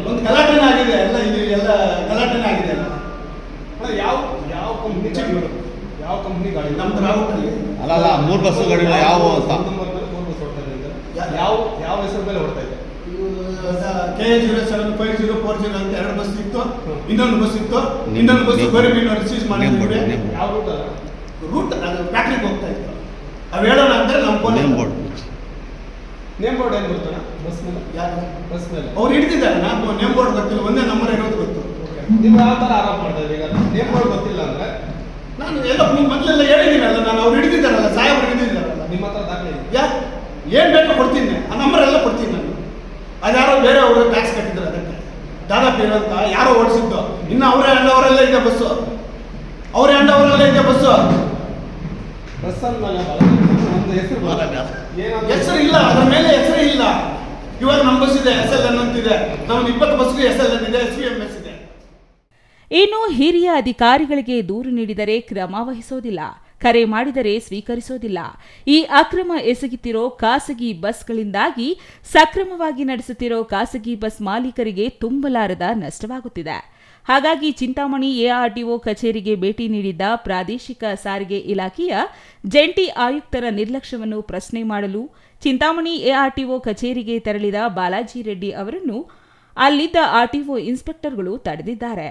ಒಂದು ಗಲಾಟೆನೇ ಆಗಿದೆ ಎಲ್ಲ, ಇದು ಎಲ್ಲ ಗಲಾಟೆನೇ ಆಗಿದೆ ಅಲ್ಲ. ಯಾವ ಕಂಪ್ನಿ ಗಾಡಿ? ಯಾವ ಕಂಪ್ನಿ ಗಾಡಿ? ನಮ್ದು ರಾವುಟಲ್ಲಿ ಅಲ್ಲ 3 ಬಸ್ಸುಗಳು ಯಾವ ಯಾವ ಹೆಸರು ಮೇಲೆ ಹೊಡ್ತಾ ಇದೆ? KA075040 ಅಂತ 2 ಬಸ್ ಇತ್ತು, ಇನ್ನೊಂದು ಬಸ್ ಇತ್ತು, ಇನ್ನೊಂದು ಬಸ್ ಗೋರಿಬೀನವರು ಸೀಸ್ ಮಾಡಿದ್ರೆ ಯಾವ ರೂಟ್ ಅಲ್ಲ ರೂಟ್ ಅದು ಫ್ಯಾಕ್ಟ್ರಿಗೆ ಹೋಗ್ತಾ ಇತ್ತು. ಅವು ಹೇಳೋಣ ಅಂದರೆ ನಮ್ಮ ಫೋನ್ ನೇಮ್ ಬೋರ್ಡ್ ಏನು ಗೊತ್ತಣ್ಣ ಬಸ್ ಮೇಲೆ? ಯಾರು ಬಸ್ ಮೇಲೆ ಅವ್ರು ಹಿಡಿದಿದ್ದಾರೆ. ನಾವು ನೇಮ್ ಬೋರ್ಡ್ ಗೊತ್ತಿಲ್ಲ, ಒಂದೇ ನಂಬರ್ ಇರೋದು ಗೊತ್ತು. ನೀವು ಯಾವ ಥರ ಆರೋಪ ಮಾಡ್ತಾ ಇದ್ದೀರಿ? ಈಗ ನೇಮ್ ಬೋರ್ಡ್ ಗೊತ್ತಿಲ್ಲ ಅಂದರೆ ನಾನು ಎಲ್ಲ ಮೊದಲೆಲ್ಲ ಹೇಳಿದ್ದೀನಲ್ಲ, ನಾನು ಅವ್ರು ಹಿಡಿದಿದ್ದಾರಲ್ಲ, ಸಾಹೇಬ್ರು ಹಿಡಿದಿದ್ದಾರಲ್ಲ. ನಿಮ್ಮ ಹತ್ರ ದಾಖಲೆ ಇದೆ? ಯಾಕೆ ಏನು ಬೇಕೋ ಕೊಡ್ತೀನಿ, ಆ ನಂಬರ್ ಎಲ್ಲ ಕೊಡ್ತೀನಿ ನಾನು. ಅದ್ಯಾರೋ ಬೇರೆ ಅವರು ಟ್ಯಾಕ್ಸ್ ಕಟ್ಟಿದ್ರು ಅದಕ್ಕೆ, ದಾದಾಪೀರ್ ಅಂತ ಯಾರೋ ಓಡಿಸಿದ್ದು. ಇನ್ನು ಅವರೇ ಅಂಡವರೆಲ್ಲ ಇದೆ ಬಸ್ಸು, ಅವರೇ ಅಂಡವರೆಲ್ಲ ಇದೆ ಬಸ್ಸು. ಬಸ್ ಅಂದಮೇಲೆ ಒಂದು ಹೆಸರು ಹೆಸರು ಇಲ್ಲ, ಅದ್ರ ಮೇಲೆ ಹೆಸರು ಇಲ್ಲ. ಇವಾಗ ನಮ್ಮ ಬಸ್ ಇದೆ, SLN ಅಂತಿದೆ. ನಮ್ದು 20 ಬಸ್ಗೆ SLN ಇದೆ, SVMS ಇದೆ. ಇನ್ನು ಹಿರಿಯ ಅಧಿಕಾರಿಗಳಿಗೆ ದೂರು ನೀಡಿದರೆ ಕ್ರಮ ವಹಿಸೋದಿಲ್ಲ, ಕರೆ ಮಾಡಿದರೆ ಸ್ವೀಕರಿಸೋದಿಲ್ಲ. ಈ ಅಕ್ರಮ ಎಸಗುತ್ತಿರೋ ಖಾಸಗಿ ಬಸ್ಗಳಿಂದಾಗಿ ಸಕ್ರಮವಾಗಿ ನಡೆಸುತ್ತಿರೋ ಖಾಸಗಿ ಬಸ್ ಮಾಲೀಕರಿಗೆ ತುಂಬಲಾರದ ನಷ್ಟವಾಗುತ್ತಿದೆ. ಹಾಗಾಗಿ ಚಿಂತಾಮಣಿ ARTO ಕಚೇರಿಗೆ ಭೇಟಿ ನೀಡಿದ್ದ ಪ್ರಾದೇಶಿಕ ಸಾರಿಗೆ ಇಲಾಖೆಯ ಜಂಟಿ ಆಯುಕ್ತರ ನಿರ್ಲಕ್ಷ್ಯವನ್ನು ಪ್ರಶ್ನೆ ಮಾಡಲು ಚಿಂತಾಮಣಿ ARTO ಕಚೇರಿಗೆ ತೆರಳಿದ ಬಾಲಾಜಿ ರೆಡ್ಡಿ ಅವರನ್ನು ಅಲ್ಲಿದ್ದ RTO ಇನ್ಸ್ಪೆಕ್ಟರ್ಗಳು ತಡೆದಿದ್ದಾರೆ.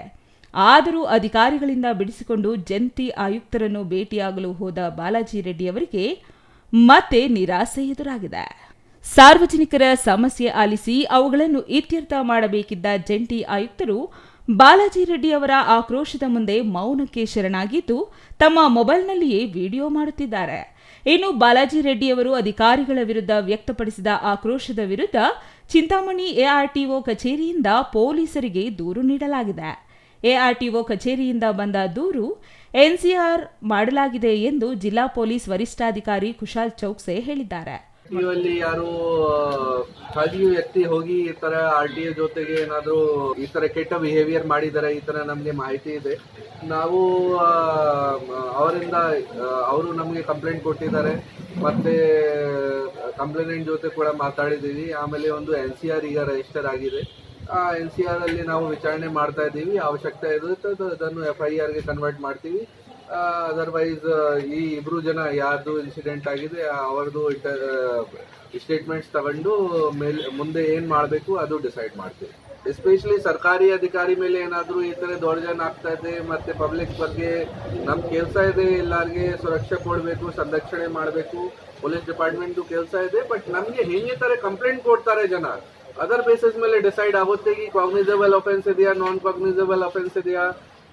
ಆದರೂ ಅಧಿಕಾರಿಗಳಿಂದ ಬಿಡಿಸಿಕೊಂಡು ಜಂಟಿ ಆಯುಕ್ತರನ್ನು ಭೇಟಿಯಾಗಲು ಹೋದ ಬಾಲಾಜಿ ರೆಡ್ಡಿ ಅವರಿಗೆ ಮತ್ತೆ ನಿರಾಸೆ ಎದುರಾಗಿದೆ. ಸಾರ್ವಜನಿಕರ ಸಮಸ್ಯೆ ಆಲಿಸಿ ಅವುಗಳನ್ನು ಇತ್ಯರ್ಥ ಮಾಡಬೇಕಿದ್ದ ಜಂಟಿ ಆಯುಕ್ತರು ಬಾಲಾಜಿ ರೆಡ್ಡಿ ಅವರ ಆಕ್ರೋಶದ ಮುಂದೆ ಮೌನಕ್ಕೆ ಶರಣಾಗಿದ್ದು ತಮ್ಮ ಮೊಬೈಲ್ನಲ್ಲಿಯೇ ವಿಡಿಯೋ ಮಾಡುತ್ತಿದ್ದಾರೆ. ಇನ್ನು ಬಾಲಾಜಿ ರೆಡ್ಡಿ ಅವರು ಅಧಿಕಾರಿಗಳ ವಿರುದ್ಧ ವ್ಯಕ್ತಪಡಿಸಿದ ಆಕ್ರೋಶದ ವಿರುದ್ಧ ಚಿಂತಾಮಣಿ ARTO ಕಚೇರಿಯಿಂದ ಪೊಲೀಸರಿಗೆ ದೂರು ನೀಡಲಾಗಿದೆ. ARTO ಕಚೇರಿಯಿಂದ ಬಂದ ದೂರು NCR ಮಾಡಲಾಗಿದೆ ಎಂದು ಜಿಲ್ಲಾ ಪೊಲೀಸ್ ವರಿಷ್ಠಾಧಿಕಾರಿ ಕುಶಾಲ್ ಚೌಕ್ಸೆ ಹೇಳಿದ್ದಾರೆ. ಅಲ್ಲಿ ಯಾರು ಖಾಸಗಿ ವ್ಯಕ್ತಿ ಹೋಗಿ ಈ ತರ RTO ಜೊತೆಗೆ ಏನಾದ್ರು ಈ ತರ ಕೆಟ್ಟ ಬಿಹೇವಿಯರ್ ಮಾಡಿದ್ದಾರೆ, ಈ ತರ ನಮ್ಗೆ ಮಾಹಿತಿ ಇದೆ. ನಾವು ಅವರಿಂದ ಅವರು ನಮ್ಗೆ ಕಂಪ್ಲೇಂಟ್ ಕೊಟ್ಟಿದ್ದಾರೆ, ಮತ್ತೆ ಕಂಪ್ಲೇಂಟ್ ಜೊತೆ ಕೂಡ ಮಾತಾಡಿದೀವಿ. ಆಮೇಲೆ ಒಂದು NCR ಈಗ ರಿಜಿಸ್ಟರ್ ಆಗಿದೆ. ಆ NCR ಅಲ್ಲಿ ನಾವು ವಿಚಾರಣೆ ಮಾಡ್ತಾ ಇದ್ದೀವಿ. ಅವಶ್ಯಕತೆ ಇರುತ್ತೆ ಅದನ್ನು FIR ಗೆ ಕನ್ವರ್ಟ್ ಮಾಡ್ತೀವಿ. ಅದರ್ವೈಸ್ ಈ ಇಬ್ರು ಜನ ಯಾರ್ದು ಇನ್ಸಿಡೆಂಟ್ ಆಗಿದೆ ಅವರದು ಸ್ಟೇಟ್ಮೆಂಟ್ಸ್ ತಗೊಂಡು ಮುಂದೆ ಏನ್ ಮಾಡಬೇಕು ಅದು ಡಿಸೈಡ್ ಮಾಡ್ತೀವಿ. ಎಸ್ಪೆಷಲಿ ಸರ್ಕಾರಿ ಅಧಿಕಾರಿ ಮೇಲೆ ಏನಾದರೂ ಈ ತರ ದೌರ್ಜನ್ಯ ಆಗ್ತಾ ಇದೆ, ಮತ್ತೆ ಪಬ್ಲಿಕ್ ಬಗ್ಗೆ ನಮ್ ಕೆಲಸ ಇದೆ, ಎಲ್ಲರಿಗೆ ಸುರಕ್ಷೆ ಕೊಡಬೇಕು, ಸಂರಕ್ಷಣೆ ಮಾಡಬೇಕು, ಪೊಲೀಸ್ ಡಿಪಾರ್ಟ್ಮೆಂಟ್ ಕೆಲಸ ಇದೆ. ಬಟ್ ನಮ್ಗೆ ಹೆಂಗೆ ತರ ಕಂಪ್ಲೇಂಟ್ ಕೊಡ್ತಾರೆ ಜನ, ಅದರ್ ಬೇಸಿಸ್ ಮೇಲೆ ಡಿಸೈಡ್ ಆಗುತ್ತೆ ಈ ಕಾಗ್ನಿಸಬಲ್ ಅಫೆನ್ಸ್ ಇದೆಯಾ, ನಾನ್ ಕಾಗ್ನಿಸಬಲ್ ಅಫೆನ್ಸ್ ಇದೆಯಾ.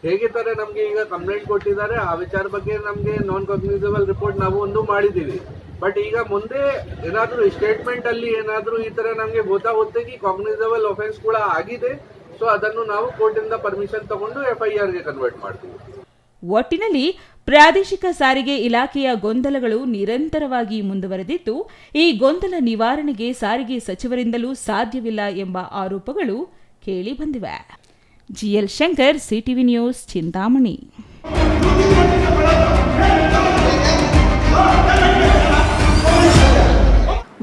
ಹೇಗೆ ತರ ನಮ್ಗೆ ಈಗ ಕಂಪ್ಲೇಂಟ್ ಕೊಟ್ಟಿದ್ದಾರೆ ಆ ವಿಚಾರ ಬಗ್ಗೆ ನಮ್ಗೆ ನಾನ್ ಕಾಗ್ನಿಸಬಲ್ ರಿಪೋರ್ಟ್ ನಾವು ಒಂದು ಮಾಡಿದೀವಿ. ಬಟ್ ಈಗ ಮುಂದೆ ಏನಾದ್ರೂ ಸ್ಟೇಟ್ಮೆಂಟ್ ಅಲ್ಲಿ ಏನಾದ್ರೂ ಈ ತರ ನಮ್ಗೆ ಗೊತ್ತಾಗುತ್ತೆ ಈ ಕಾಗ್ನಿಸಬಲ್ ಅಫೆನ್ಸ್ ಕೂಡ ಆಗಿದೆ, ಸೊ ಅದನ್ನು ನಾವು ಕೋರ್ಟಿಂದ ಪರ್ಮಿಷನ್ ತಗೊಂಡು FIR ಗೆ ಕನ್ವರ್ಟ್ ಮಾಡ್ತೀವಿ. ಒಟ್ಟಿನಲ್ಲಿ ಪ್ರಾದೇಶಿಕ ಸಾರಿಗೆ ಇಲಾಖೆಯ ಗೊಂದಲಗಳು ನಿರಂತರವಾಗಿ ಮುಂದುವರೆದಿದ್ದು ಈ ಗೊಂದಲ ನಿವಾರಣೆಗೆ ಸಾರಿಗೆ ಸಚಿವರಿಂದಲೂ ಸಾಧ್ಯವಿಲ್ಲ ಎಂಬ ಆರೋಪಗಳು ಕೇಳಿಬಂದಿವೆ. GL Shankar, CTV news, Chintamani.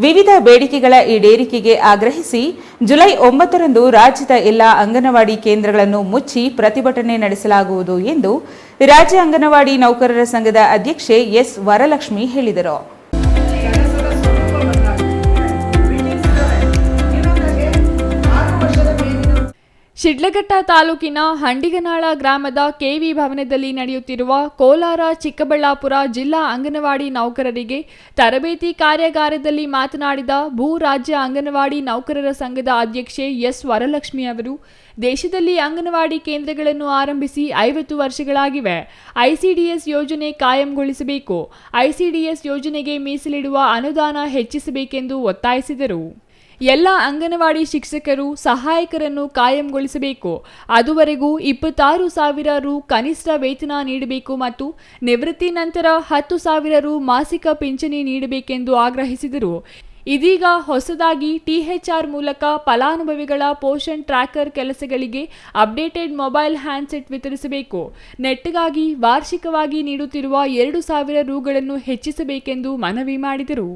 ವಿವಿಧ ಬೇಡಿಕೆಗಳ ಈಡೇರಿಕೆಗೆ ಆಗ್ರಹಿಸಿ ಜುಲೈ 9ರಂದು ರಾಜ್ಯದ ಎಲ್ಲ ಅಂಗನವಾಡಿ ಕೇಂದ್ರಗಳನ್ನು ಮುಚ್ಚಿ ಪ್ರತಿಭಟನೆ ನಡೆಸಲಾಗುವುದು ಎಂದು ರಾಜ್ಯ ಅಂಗನವಾಡಿ ನೌಕರರ ಸಂಘದ ಅಧ್ಯಕ್ಷೆ S. ವರಲಕ್ಷ್ಮಿ ಹೇಳಿದರು. ಶಿಡ್ಲಘಟ್ಟ ತಾಲೂಕಿನ ಹಂಡಿಗನಾಳ ಗ್ರಾಮದ KV ಭವನದಲ್ಲಿ ನಡೆಯುತ್ತಿರುವ ಕೋಲಾರ ಚಿಕ್ಕಬಳ್ಳಾಪುರ ಜಿಲ್ಲಾ ಅಂಗನವಾಡಿ ನೌಕರರಿಗೆ ತರಬೇತಿ ಕಾರ್ಯಾಗಾರದಲ್ಲಿ ಮಾತನಾಡಿದ ಭೂ ರಾಜ್ಯ ಅಂಗನವಾಡಿ ನೌಕರರ ಸಂಘದ ಅಧ್ಯಕ್ಷೆ S. ವರಲಕ್ಷ್ಮಿ ಅವರು, ದೇಶದಲ್ಲಿ ಅಂಗನವಾಡಿ ಕೇಂದ್ರಗಳನ್ನು ಆರಂಭಿಸಿ 50 ವರ್ಷಗಳಾಗಿವೆ. ICDS ಯೋಜನೆ ಕಾಯಂಗೊಳಿಸಬೇಕು. ICDS ಯೋಜನೆಗೆ ಮೀಸಲಿಡುವ ಅನುದಾನ ಹೆಚ್ಚಿಸಬೇಕೆಂದು ಒತ್ತಾಯಿಸಿದರು. ಎಲ್ಲ ಅಂಗನವಾಡಿ ಶಿಕ್ಷಕರು ಸಹಾಯಕರನ್ನು ಕಾಯಂಗೊಳಿಸಬೇಕು. ಅದುವರೆಗೂ 26,000 ರು ಕನಿಷ್ಠ ವೇತನ ನೀಡಬೇಕು ಮತ್ತು ನಿವೃತ್ತಿ ನಂತರ 10,000 ರು ಮಾಸಿಕ ಪಿಂಚಣಿ ನೀಡಬೇಕೆಂದು ಆಗ್ರಹಿಸಿದರು. ಇದೀಗ ಹೊಸದಾಗಿ THR ಮೂಲಕ ಫಲಾನುಭವಿಗಳ ಪೋಷಣ್ ಟ್ರ್ಯಾಕರ್ ಕೆಲಸಗಳಿಗೆ ಅಪ್ಡೇಟೆಡ್ ಮೊಬೈಲ್ ಹ್ಯಾಂಡ್ಸೆಟ್ ವಿತರಿಸಬೇಕು. ನೆಟ್ಗಾಗಿ ವಾರ್ಷಿಕವಾಗಿ ನೀಡುತ್ತಿರುವ 2,000 ರುಗಳನ್ನು ಹೆಚ್ಚಿಸಬೇಕೆಂದು ಮನವಿ ಮಾಡಿದರು.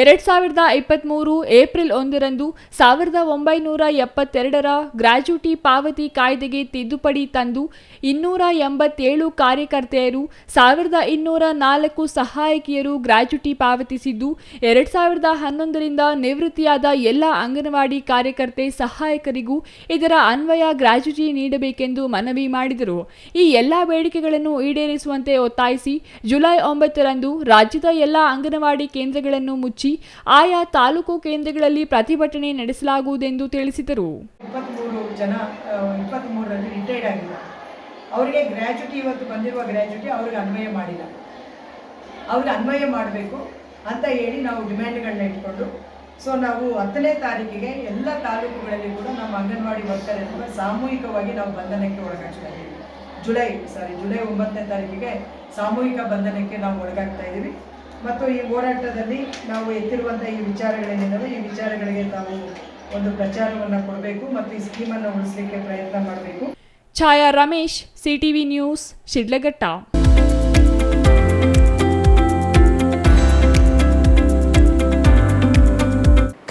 2023 ಏಪ್ರಿಲ್ 1ರಂದು 1972ರ ಗ್ರಾಚ್ಯುಟಿ ಪಾವತಿ ಕಾಯ್ದೆಗೆ ತಿದ್ದುಪಡಿ ತಂದು 287 ಕಾರ್ಯಕರ್ತೆಯರು 1204 ಸಹಾಯಕಿಯರು ಗ್ರಾಚ್ಯುಟಿ ಪಾವತಿಸಿದ್ದು 2011ರಿಂದ ನಿವೃತ್ತಿಯಾದ ಎಲ್ಲ ಅಂಗನವಾಡಿ ಕಾರ್ಯಕರ್ತೆ ಸಹಾಯಕರಿಗೂ ಇದರ ಅನ್ವಯ ಗ್ರಾಚ್ಯುಟಿ ನೀಡಬೇಕೆಂದು ಮನವಿ ಮಾಡಿದರು. ಈ ಎಲ್ಲ ಬೇಡಿಕೆಗಳನ್ನು ಈಡೇರಿಸುವಂತೆ ಒತ್ತಾಯಿಸಿ ಜುಲೈ 9ರಂದು ರಾಜ್ಯದ ಎಲ್ಲ ಅಂಗನವಾಡಿ ಕೇಂದ್ರಗಳನ್ನು ಮುಚ್ಚಿ ಆಯಾ ತಾಲೂಕು ಕೇಂದ್ರಗಳಲ್ಲಿ ಪ್ರತಿಭಟನೆ ನಡೆಸಲಾಗುವುದೆಂದು ತಿಳಿಸಿದರು. 23ರಲ್ಲಿ ರಿಟೈರ್ಡ್ ಆಗಿಲ್ಲ, ಅವರಿಗೆ ಗ್ರ್ಯಾಚ್ಯುಟಿ ಇವತ್ತು ಬಂದಿರುವ ಗ್ರ್ಯಾಚ್ಯುಟಿ ಅವ್ರಿಗೆ ಅನ್ವಯ ಮಾಡಿಲ್ಲ. ಅವ್ರಿಗೆ ಅನ್ವಯ ಮಾಡಬೇಕು ಅಂತ ಹೇಳಿ ನಾವು ಡಿಮ್ಯಾಂಡ್ಗಳನ್ನ ಇಟ್ಕೊಂಡು ನಾವು 10ನೇ ತಾರೀಕಿಗೆ ಎಲ್ಲ ತಾಲೂಕುಗಳಲ್ಲಿ ಕೂಡ ನಮ್ಮ ಅಂಗನವಾಡಿ ವರ್ಕರ್ ಎಲ್ಲ ಸಾಮೂಹಿಕವಾಗಿ ನಾವು ಬಂಧನಕ್ಕೆ ಒಳಗಾಗ್ತಾ ಇದ್ದೀವಿ. ಜುಲೈ 9ನೇ ತಾರೀಕಿಗೆ ಸಾಮೂಹಿಕ ಬಂಧನಕ್ಕೆ ನಾವು ಒಳಗಾಗ್ತಾ ಇದ್ದೀವಿ. ಮತ್ತು ಈ ಹೋರಾಟದಲ್ಲಿ ನಾವು ಎತ್ತಿರುವಂಥ ಈ ವಿಚಾರಗಳೇನಿದ್ದಾವೆ ಈ ವಿಚಾರಗಳಿಗೆ ತಾವು ಒಂದು ಪ್ರಚಾರವನ್ನು ಕೊಡಬೇಕು ಮತ್ತು ಈ ಸ್ಕೀಮನ್ನು ಉಳಿಸಲಿಕ್ಕೆ ಪ್ರಯತ್ನ ಮಾಡಬೇಕು. ಛಾಯಾ ರಮೇಶ್, ಸಿಟಿವಿ ನ್ಯೂಸ್, ಶಿಡ್ಲಘಟ್ಟ.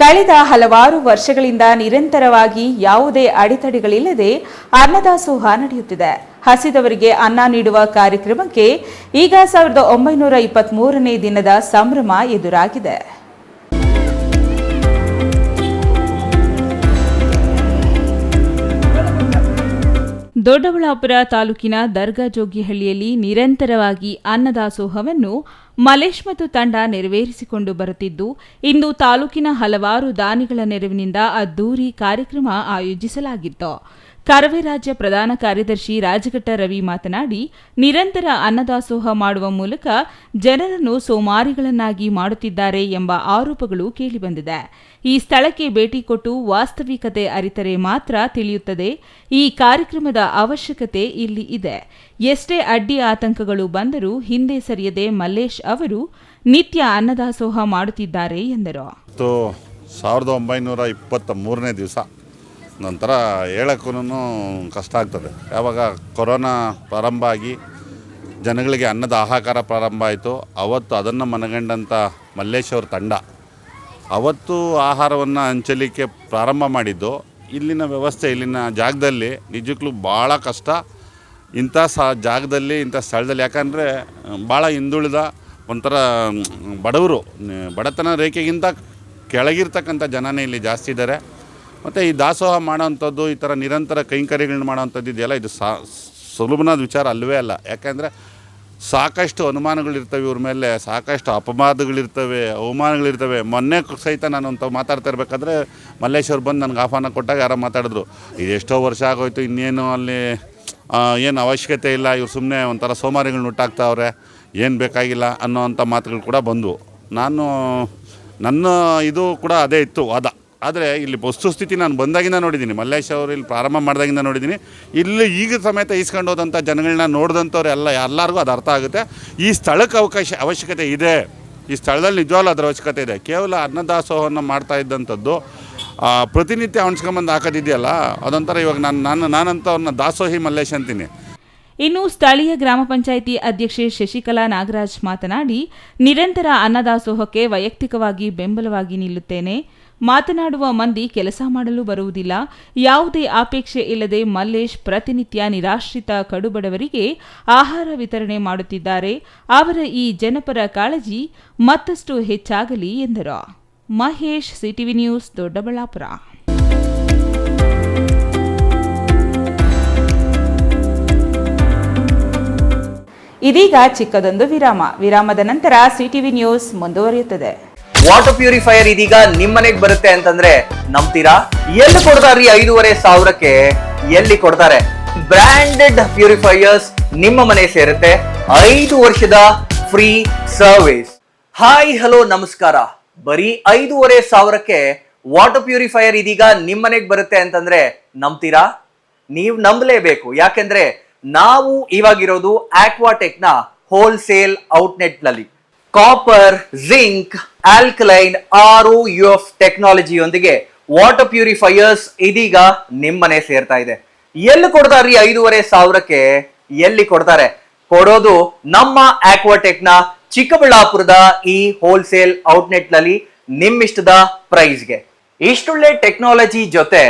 ಕಳೆದ ಹಲವಾರು ವರ್ಷಗಳಿಂದ ನಿರಂತರವಾಗಿ ಯಾವುದೇ ಅಡೆತಡೆಗಳಿಲ್ಲದೆ ಅನ್ನದಾಸೋಹ ನಡೆಯುತ್ತಿದೆ. ಹಸಿದವರಿಗೆ ಅನ್ನ ನೀಡುವ ಕಾರ್ಯಕ್ರಮಕ್ಕೆ ಈಗ 1923ನೇ ದಿನದ ಸಂಭ್ರಮ ಎದುರಾಗಿದೆ. ದೊಡ್ಡಬಳ್ಳಾಪುರ ತಾಲೂಕಿನ ದರ್ಗಾ ಜೋಗಿಹಳ್ಳಿಯಲ್ಲಿ ನಿರಂತರವಾಗಿ ಅನ್ನದಾಸೋಹವನ್ನು ಮಲೇಶ್ ಮತ್ತು ತಂಡ ನೆರವೇರಿಸಿಕೊಂಡು ಬರುತ್ತಿದ್ದು, ಇಂದು ತಾಲೂಕಿನ ಹಲವಾರು ದಾನಿಗಳ ನೆರವಿನಿಂದ ಅದ್ದೂರಿ ಕಾರ್ಯಕ್ರಮ ಆಯೋಜಿಸಲಾಗಿತ್ತು. ಕರವೇ ರಾಜ್ಯ ಪ್ರಧಾನ ಕಾರ್ಯದರ್ಶಿ ರಾಜಘಟ್ಟ ರವಿ ಮಾತನಾಡಿ, ನಿರಂತರ ಅನ್ನದಾಸೋಹ ಮಾಡುವ ಮೂಲಕ ಜನರನ್ನು ಸೋಮಾರಿಗಳನ್ನಾಗಿ ಮಾಡುತ್ತಿದ್ದಾರೆ ಎಂಬ ಆರೋಪಗಳು ಕೇಳಿಬಂದಿದೆ. ಈ ಸ್ಥಳಕ್ಕೆ ಭೇಟಿ ಕೊಟ್ಟು ವಾಸ್ತವಿಕತೆ ಅರಿತರೆ ಮಾತ್ರ ತಿಳಿಯುತ್ತದೆ. ಈ ಕಾರ್ಯಕ್ರಮದ ಅವಶ್ಯಕತೆ ಇಲ್ಲಿ ಇದೆ. ಎಷ್ಟೇ ಅಡ್ಡಿ ಆತಂಕಗಳು ಬಂದರೂ ಹಿಂದೆ ಸರಿಯದೆ ಮಲ್ಲೇಶ್ ಅವರು ನಿತ್ಯ ಅನ್ನದಾಸೋಹ ಮಾಡುತ್ತಿದ್ದಾರೆ ಎಂದರು. 1923ನೇ ದಿವಸ ನಂತರ ಹೇಳೋಕ್ಕೂ ಕಷ್ಟ ಆಗ್ತದೆ. ಯಾವಾಗ ಕೊರೋನಾ ಪ್ರಾರಂಭ ಆಗಿ ಜನಗಳಿಗೆ ಅನ್ನದ ಹಾಹಾಕಾರ ಪ್ರಾರಂಭ ಆಯಿತು, ಅವತ್ತು ಅದನ್ನು ಮನಗಂಡಂಥ ಮಲ್ಲೇಶ್ ಅವ್ರ ತಂಡ ಅವತ್ತು ಆಹಾರವನ್ನು ಹಂಚಲಿಕ್ಕೆ ಪ್ರಾರಂಭ ಮಾಡಿದ್ದು. ಇಲ್ಲಿನ ವ್ಯವಸ್ಥೆ, ಇಲ್ಲಿನ ಜಾಗದಲ್ಲಿ ನಿಜಕ್ಕೂ ಭಾಳ ಕಷ್ಟ. ಇಂಥ ಜಾಗದಲ್ಲಿ, ಇಂಥ ಸ್ಥಳದಲ್ಲಿ, ಯಾಕಂದರೆ ಭಾಳ ಹಿಂದುಳಿದ ಒಂಥರ ಬಡವರು, ಬಡತನ ರೇಖೆಗಿಂತ ಕೆಳಗಿರ್ತಕ್ಕಂಥ ಜನನೇ ಇಲ್ಲಿ ಜಾಸ್ತಿ ಇದ್ದಾರೆ. ಮತ್ತು ಈ ದಾಸೋಹ ಮಾಡೋವಂಥದ್ದು, ಈ ಥರ ನಿರಂತರ ಕೈಂಕರ್ಯಗಳನ್ನ ಮಾಡೋವಂಥದ್ದು ಇದೆಯಲ್ಲ, ಇದು ಸುಲಭನಾದ ವಿಚಾರ ಅಲ್ಲವೇ ಅಲ್ಲ. ಯಾಕೆಂದರೆ ಸಾಕಷ್ಟು ಅನುಮಾನಗಳಿರ್ತವೆ ಇವ್ರ ಮೇಲೆ, ಸಾಕಷ್ಟು ಅಪವಾದಗಳಿರ್ತವೆ, ಅವಮಾನಗಳಿರ್ತವೆ. ಮೊನ್ನೆ ಸಹಿತ ನಾನು ಅಂತ ಮಾತಾಡ್ತಾ ಇರಬೇಕಾದ್ರೆ ಮಲ್ಲೇಶ್ ಅವ್ರು ಬಂದು ನನಗೆ ಆಹ್ವಾನ ಕೊಟ್ಟಾಗ ಯಾರೋ ಮಾತಾಡಿದ್ರು, ಇದು ಎಷ್ಟೋ ವರ್ಷ ಆಗೋಯ್ತು, ಇನ್ನೇನು ಅಲ್ಲಿ ಏನು ಅವಶ್ಯಕತೆ ಇಲ್ಲ, ಇವ್ರು ಸುಮ್ಮನೆ ಒಂಥರ ಸೋಮಾರಿಗಳನ್ನ ಹುಟ್ಟಾಕ್ತಾವ್ರೆ, ಏನು ಬೇಕಾಗಿಲ್ಲ ಅನ್ನೋವಂಥ ಮಾತುಗಳು ಕೂಡ ಬಂದವು. ನನ್ನ ಇದು ಕೂಡ ಅದೇ ಇತ್ತು ವಾದ. ಆದರೆ ಇಲ್ಲಿ ವಸ್ತುಸ್ಥಿತಿ ನಾನು ಬಂದಾಗಿಂದ ನೋಡಿದ್ದೀನಿ, ಮಲ್ಲೇಶ್ ಅವರು ಇಲ್ಲಿ ಪ್ರಾರಂಭ ಮಾಡಿದಾಗಿಂದ ನೋಡಿದ್ದೀನಿ. ಇಲ್ಲಿ ಈಗ ಸಮೇತ ಈಸ್ಕೊಂಡು ಹೋದಂಥ ಜನಗಳನ್ನ ನೋಡಿದಂಥವ್ರು ಎಲ್ಲರಿಗೂ ಅದು ಅರ್ಥ ಆಗುತ್ತೆ. ಈ ಸ್ಥಳಕ್ಕೆ ಅವಶ್ಯಕತೆ ಇದೆ, ಈ ಸ್ಥಳದಲ್ಲಿ ನಿಜವಾಗ್ಲೂ ಅದರ ಅವಶ್ಯಕತೆ ಇದೆ. ಕೇವಲ ಅನ್ನದಾಸೋಹವನ್ನು ಮಾಡ್ತಾ ಇದ್ದಂಥದ್ದು ಪ್ರತಿನಿತ್ಯ ಅವನ್ಸ್ಕೊಂಬಂದು ಹಾಕೋದಿದೆಯಲ್ಲ, ಅದೊಂಥರ ಇವಾಗ ನಾನಂತ ಅವ್ರನ್ನ ದಾಸೋಹಿ ಮಲ್ಲೇಶ್ ಅಂತೀನಿ. ಇನ್ನು ಸ್ಥಳೀಯ ಗ್ರಾಮ ಪಂಚಾಯಿತಿ ಅಧ್ಯಕ್ಷೆ ಶಶಿಕಲಾ ನಾಗರಾಜ್ ಮಾತನಾಡಿ, ನಿರಂತರ ಅನ್ನದಾಸೋಹಕ್ಕೆ ವೈಯಕ್ತಿಕವಾಗಿ ಬೆಂಬಲವಾಗಿ ನಿಲ್ಲುತ್ತೇನೆ. ಮಾತನಾಡುವ ಮಂದಿ ಕೆಲಸ ಮಾಡಲು ಬರುವುದಿಲ್ಲ. ಯಾವುದೇ ಅಪೇಕ್ಷೆ ಇಲ್ಲದೆ ಮಲ್ಲೇಶ್ ಪ್ರತಿನಿತ್ಯ ನಿರಾಶ್ರಿತ ಕಡುಬಡವರಿಗೆ ಆಹಾರ ವಿತರಣೆ ಮಾಡುತ್ತಿದ್ದಾರೆ. ಅವರ ಈ ಜನಪರ ಕಾಳಜಿ ಮತ್ತಷ್ಟು ಹೆಚ್ಚಾಗಲಿ ಎಂದರು. Mahesh, CTV news, Doddaballapur. ಇದೀಗ ಚಿಕ್ಕದೊಂದು ವಿರಾಮದ ನಂತರ ಸಿಟಿವಿ ನ್ಯೂಸ್ ಮುಂದುವರಿಯುತ್ತದೆ. ವಾಟರ್ ಪ್ಯೂರಿಫೈಯರ್ ಇದೀಗ ನಿಮ್ಮನೆಗೆ ಬರುತ್ತೆ ಅಂತಂದ್ರೆ ನಂಬ್ತೀರಾ? ಎಲ್ಲಿ ಕೊಡ್ತಾರ್ರಿ 5,500ಕ್ಕೆ? ಎಲ್ಲಿ ಕೊಡ್ತಾರೆ? ಬ್ರಾಂಡೆಡ್ ಪ್ಯೂರಿಫೈಯರ್ಸ್ ನಿಮ್ಮ ಮನೆ ಸೇರುತ್ತೆ. 5 ವರ್ಷದ ಫ್ರೀ ಸರ್ವಿಸ್. ಹಾಯ್ ಹಲೋ ನಮಸ್ಕಾರ. ಬರೀ 5,500ಕ್ಕೆ ವಾಟರ್ ಪ್ಯೂರಿಫೈಯರ್ ಇದೀಗ ನಿಮ್ಮನೆಗೆ ಬರುತ್ತೆ ಅಂತಂದ್ರೆ ನಂಬ್ತೀರಾ? ನೀವು ನಂಬಲೇಬೇಕು. ಯಾಕೆಂದ್ರೆ ನಾವು ಇವಾಗಿರೋದು ಆಕ್ವಾಟೆಕ್ ನ ಹೋಲ್ಸೇಲ್ ಔಟ್ಲೆಟ್ ನಲ್ಲಿ ಕಾಪರ್, ಜಿಂಕ್, ಆಲ್ಕಲೈನ್, ROUF ಟೆಕ್ನಾಲಜಿಯೊಂದಿಗೆ ವಾಟರ್ ಪ್ಯೂರಿಫೈಯರ್ಸ್ ಇದೀಗ ನಿಮ್ಮನೆ ಸೇರ್ತಾ ಇದೆ. ಎಲ್ಲಿ ಕೊಡ್ತಾರ್ರಿ 5,500ಕ್ಕೆ? ಎಲ್ಲಿ ಕೊಡ್ತಾರೆ? ಕೊಡೋದು ನಮ್ಮ ಆಕ್ವಾಟೆಕ್ ನ ಚಿಕ್ಕಬಳ್ಳಾಪುರದ ಈ ಹೋಲ್ಸೇಲ್ ಔಟ್ಲೆಟ್ ನಲ್ಲಿ ನಿಮ್ಮಿಷ್ಟದ ಪ್ರೈಸ್ಗೆ. ಇಷ್ಟೊಳ್ಳೆ ಟೆಕ್ನಾಲಜಿ ಜೊತೆ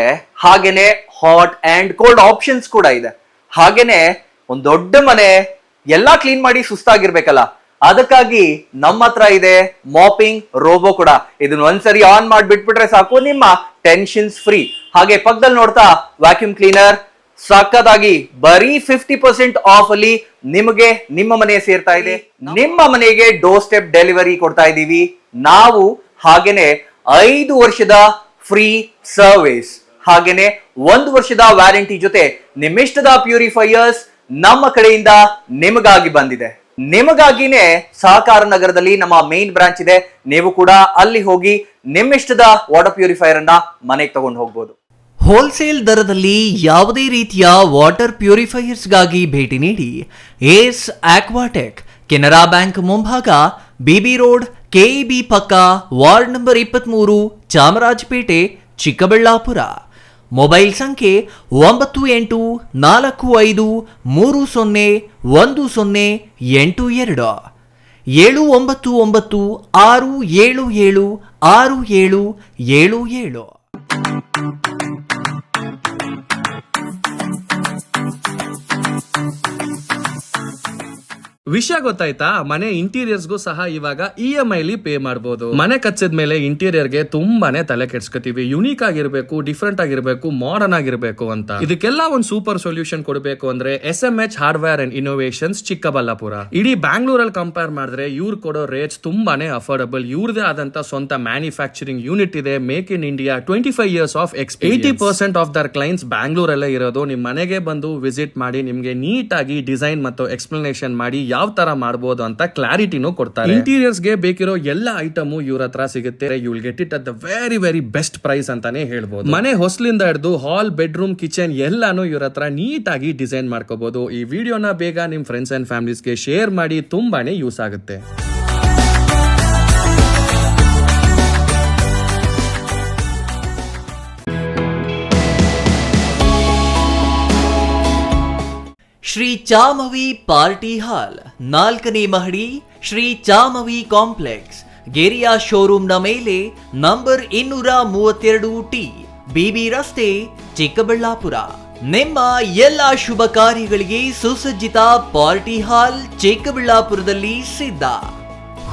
ಹಾಗೇನೆ ಹಾಟ್ ಅಂಡ್ ಕೋಲ್ಡ್ ಆಪ್ಷನ್ಸ್ ಕೂಡ ಇದೆ. ಹಾಗೇನೆ ಒಂದ್ ದೊಡ್ಡ ಮನೆ ಎಲ್ಲಾ ಕ್ಲೀನ್ ಮಾಡಿ ಸುಸ್ತಾಗಿರ್ಬೇಕಲ್ಲ, ಅದಕ್ಕಾಗಿ ನಮ್ಮ ಹತ್ರ ಇದೆ ಮಾಪಿಂಗ್ ರೋಬೋ ಕೂಡ. ಇದನ್ನ ಒಂದ್ಸರಿ ಆನ್ ಮಾಡಿ ಬಿಟ್ಬಿಟ್ರೆ ಸಾಕು, ನಿಮ್ಮ ಟೆನ್ಷನ್ಸ್ ಫ್ರೀ. ಹಾಗೆ ಪಕ್ಕದಲ್ಲಿ ನೋಡ್ತಾ ವ್ಯಾಕ್ಯೂಮ್ ಕ್ಲೀನರ್ ಸಕ್ಕತ್ತಾಗಿ ಬರೀ 50% ಆಫ್ ಅಲ್ಲಿ ನಿಮಗೆ ನಿಮ್ಮ ಮನೆ ಸೇರ್ತಾ ಇದೆ. ನಿಮ್ಮ ಮನೆಗೆ ಡೋರ್ ಸ್ಟೆಪ್ ಡೆಲಿವರಿ ಕೊಡ್ತಾ ಇದೀವಿ ನಾವು. ಹಾಗೇನೆ 5 ವರ್ಷದ ಫ್ರೀ ಸರ್ವಿಸ್, ಹಾಗೇನೆ 1 ವರ್ಷದ ವ್ಯಾರಂಟಿ ಜೊತೆ ನಿಮ್ಮಿಷ್ಟದ ಪ್ಯೂರಿಫೈಯರ್ಸ್ ನಮ್ಮ ಕಡೆಯಿಂದ ನಿಮಗಾಗಿ ಬಂದಿದೆ. ನಿಮಗಾಗಿನೇ ಸಹಕಾರ ನಗರದಲ್ಲಿ ನಮ್ಮ ಮೇನ್ ಬ್ರಾಂಚ್ ಇದೆ. ನೀವು ಕೂಡ ಅಲ್ಲಿ ಹೋಗಿ ನಿಮ್ಮಿಷ್ಟದ ವಾಟರ್ ಪ್ಯೂರಿಫೈಯರ್ ಅನ್ನ ಮನೆಗೆ ತಗೊಂಡು ಹೋಗ್ಬೋದು. ಹೋಲ್ಸೇಲ್ ದರದಲ್ಲಿ ಯಾವುದೇ ರೀತಿಯ ವಾಟರ್ ಪ್ಯೂರಿಫೈಯರ್ಸ್ಗಾಗಿ ಭೇಟಿ ನೀಡಿ ಏಸ್ ಆಕ್ವಾಟೆಕ್, ಕೆನರಾ ಬ್ಯಾಂಕ್ ಮುಂಭಾಗ, ಬಿಬಿ ರೋಡ್, ಕೆಇಬಿ ಪಕ್ಕ, ward number 23, Chamarajpet, Chikkaballapur. Mobile ಸಂಖ್ಯೆ 9845301082, 7996776777. ವಿಷಯ ಗೊತ್ತಾಯ್ತಾ? ಮನೆ ಇಂಟೀರಿಯರ್ಸ್ಗೂ ಸಹ ಇವಾಗ EMI ಲಿ ಪೇ ಮಾಡಬಹುದು. ಮನೆ ಕಚ್ಚಿದ ಮೇಲೆ ಇಂಟೀರಿಯರ್ಗೆ ತುಂಬಾನೇ ತಲೆ ಕೆಡ್ಸ್ಕೊತೀವಿ. ಯುನೀಕ್ ಆಗಿರ್ಬೇಕು, ಡಿಫ್ರೆಂಟ್ ಆಗಿರ್ಬೇಕು, ಮಾಡರ್ನ್ ಆಗಿರ್ಬೇಕು ಅಂತ. ಇದಕ್ಕೆಲ್ಲ ಒಂದು ಸೂಪರ್ ಸೊಲ್ಯೂಷನ್ ಕೊಡಬೇಕು ಅಂದ್ರೆ SMH hardware and innovations Chikkaballapur. ಇಡೀ ಬ್ಯಾಂಗ್ಳೂರಲ್ಲಿ ಕಂಪೇರ್ ಮಾಡಿದ್ರೆ ಇವ್ರು ಕೊಡೋ ರೇಟ್ಸ್ ತುಂಬಾನೇ ಅಫೋರ್ಡಬಲ್. ಇವ್ರದೇ ಆದಂತ ಸ್ವಂತ ಮ್ಯಾನುಫ್ಯಾಕ್ಚರಿಂಗ್ ಯೂನಿಟ್ ಇದೆ. Make in India, 25 years of experience. 80% of their clients ಬ್ಯಾಂಗ್ಳೂರಲ್ಲೇ ಇರೋದು. ನಿಮ್ ಮನೆಗೆ ಬಂದು ವಿಸಿಟ್ ಮಾಡಿ ನಿಮ್ಗೆ ನೀಟ್ ಆಗಿ ಡಿಸೈನ್ ಮತ್ತು ಎಕ್ಸ್ಪ್ಲನೇಷನ್ ಮಾಡಿ ಯಾವ ತರ ಮಾಡಬಹುದು ಅಂತ ಕ್ಲಾರಿಟಿನೂ ಕೊಡ್ತಾರೆ. ಇಂಟೀರಿಯರ್ಸ್ ಗೆ ಬೇಕಿರೋ ಎಲ್ಲ ಐಟಮ್ ಇವ್ರ ಹತ್ರ ಸಿಗುತ್ತೆ. You will get it at the very very best price ಅಂತಾನೆ ಹೇಳ್ಬೋದು. ಮನೆ ಹೊಸಲಿಂದ ಹಿಡಿದು ಹಾಲ್, ಬೆಡ್ರೂಮ್, ಕಿಚನ್ ಎಲ್ಲಾನು ಇವ್ರ ಹತ್ರ ನೀಟ್ ಆಗಿ ಡಿಸೈನ್ ಮಾಡ್ಕೋಬಹುದು. ಈ ವಿಡಿಯೋನ ಬೇಗ ನಿಮ್ ಫ್ರೆಂಡ್ಸ್ ಅಂಡ್ ಫ್ಯಾಮಿಲೀಸ್ಗೆ ಶೇರ್ ಮಾಡಿ, ತುಂಬಾನೇ ಯೂಸ್ ಆಗುತ್ತೆ. ಶ್ರೀ ಚಾಮವಿ ಪಾರ್ಟಿ ಹಾಲ್, 4ನೇ ಮಹಡಿ, ಶ್ರೀ ಚಾಮವಿ ಕಾಂಪ್ಲೆಕ್ಸ್, ಗೆರಿಯಾ ಶೋರೂಮ್ನ ಮೇಲೆ, ನಂಬರ್ 232T, ಬಿಬಿ ರಸ್ತೆ, ಚಿಕ್ಕಬಳ್ಳಾಪುರ. ನಿಮ್ಮ ಎಲ್ಲ ಶುಭ ಕಾರ್ಯಗಳಿಗೆ ಸುಸಜ್ಜಿತ ಪಾರ್ಟಿ ಹಾಲ್ ಚಿಕ್ಕಬಳ್ಳಾಪುರದಲ್ಲಿ ಸಿದ್ಧ.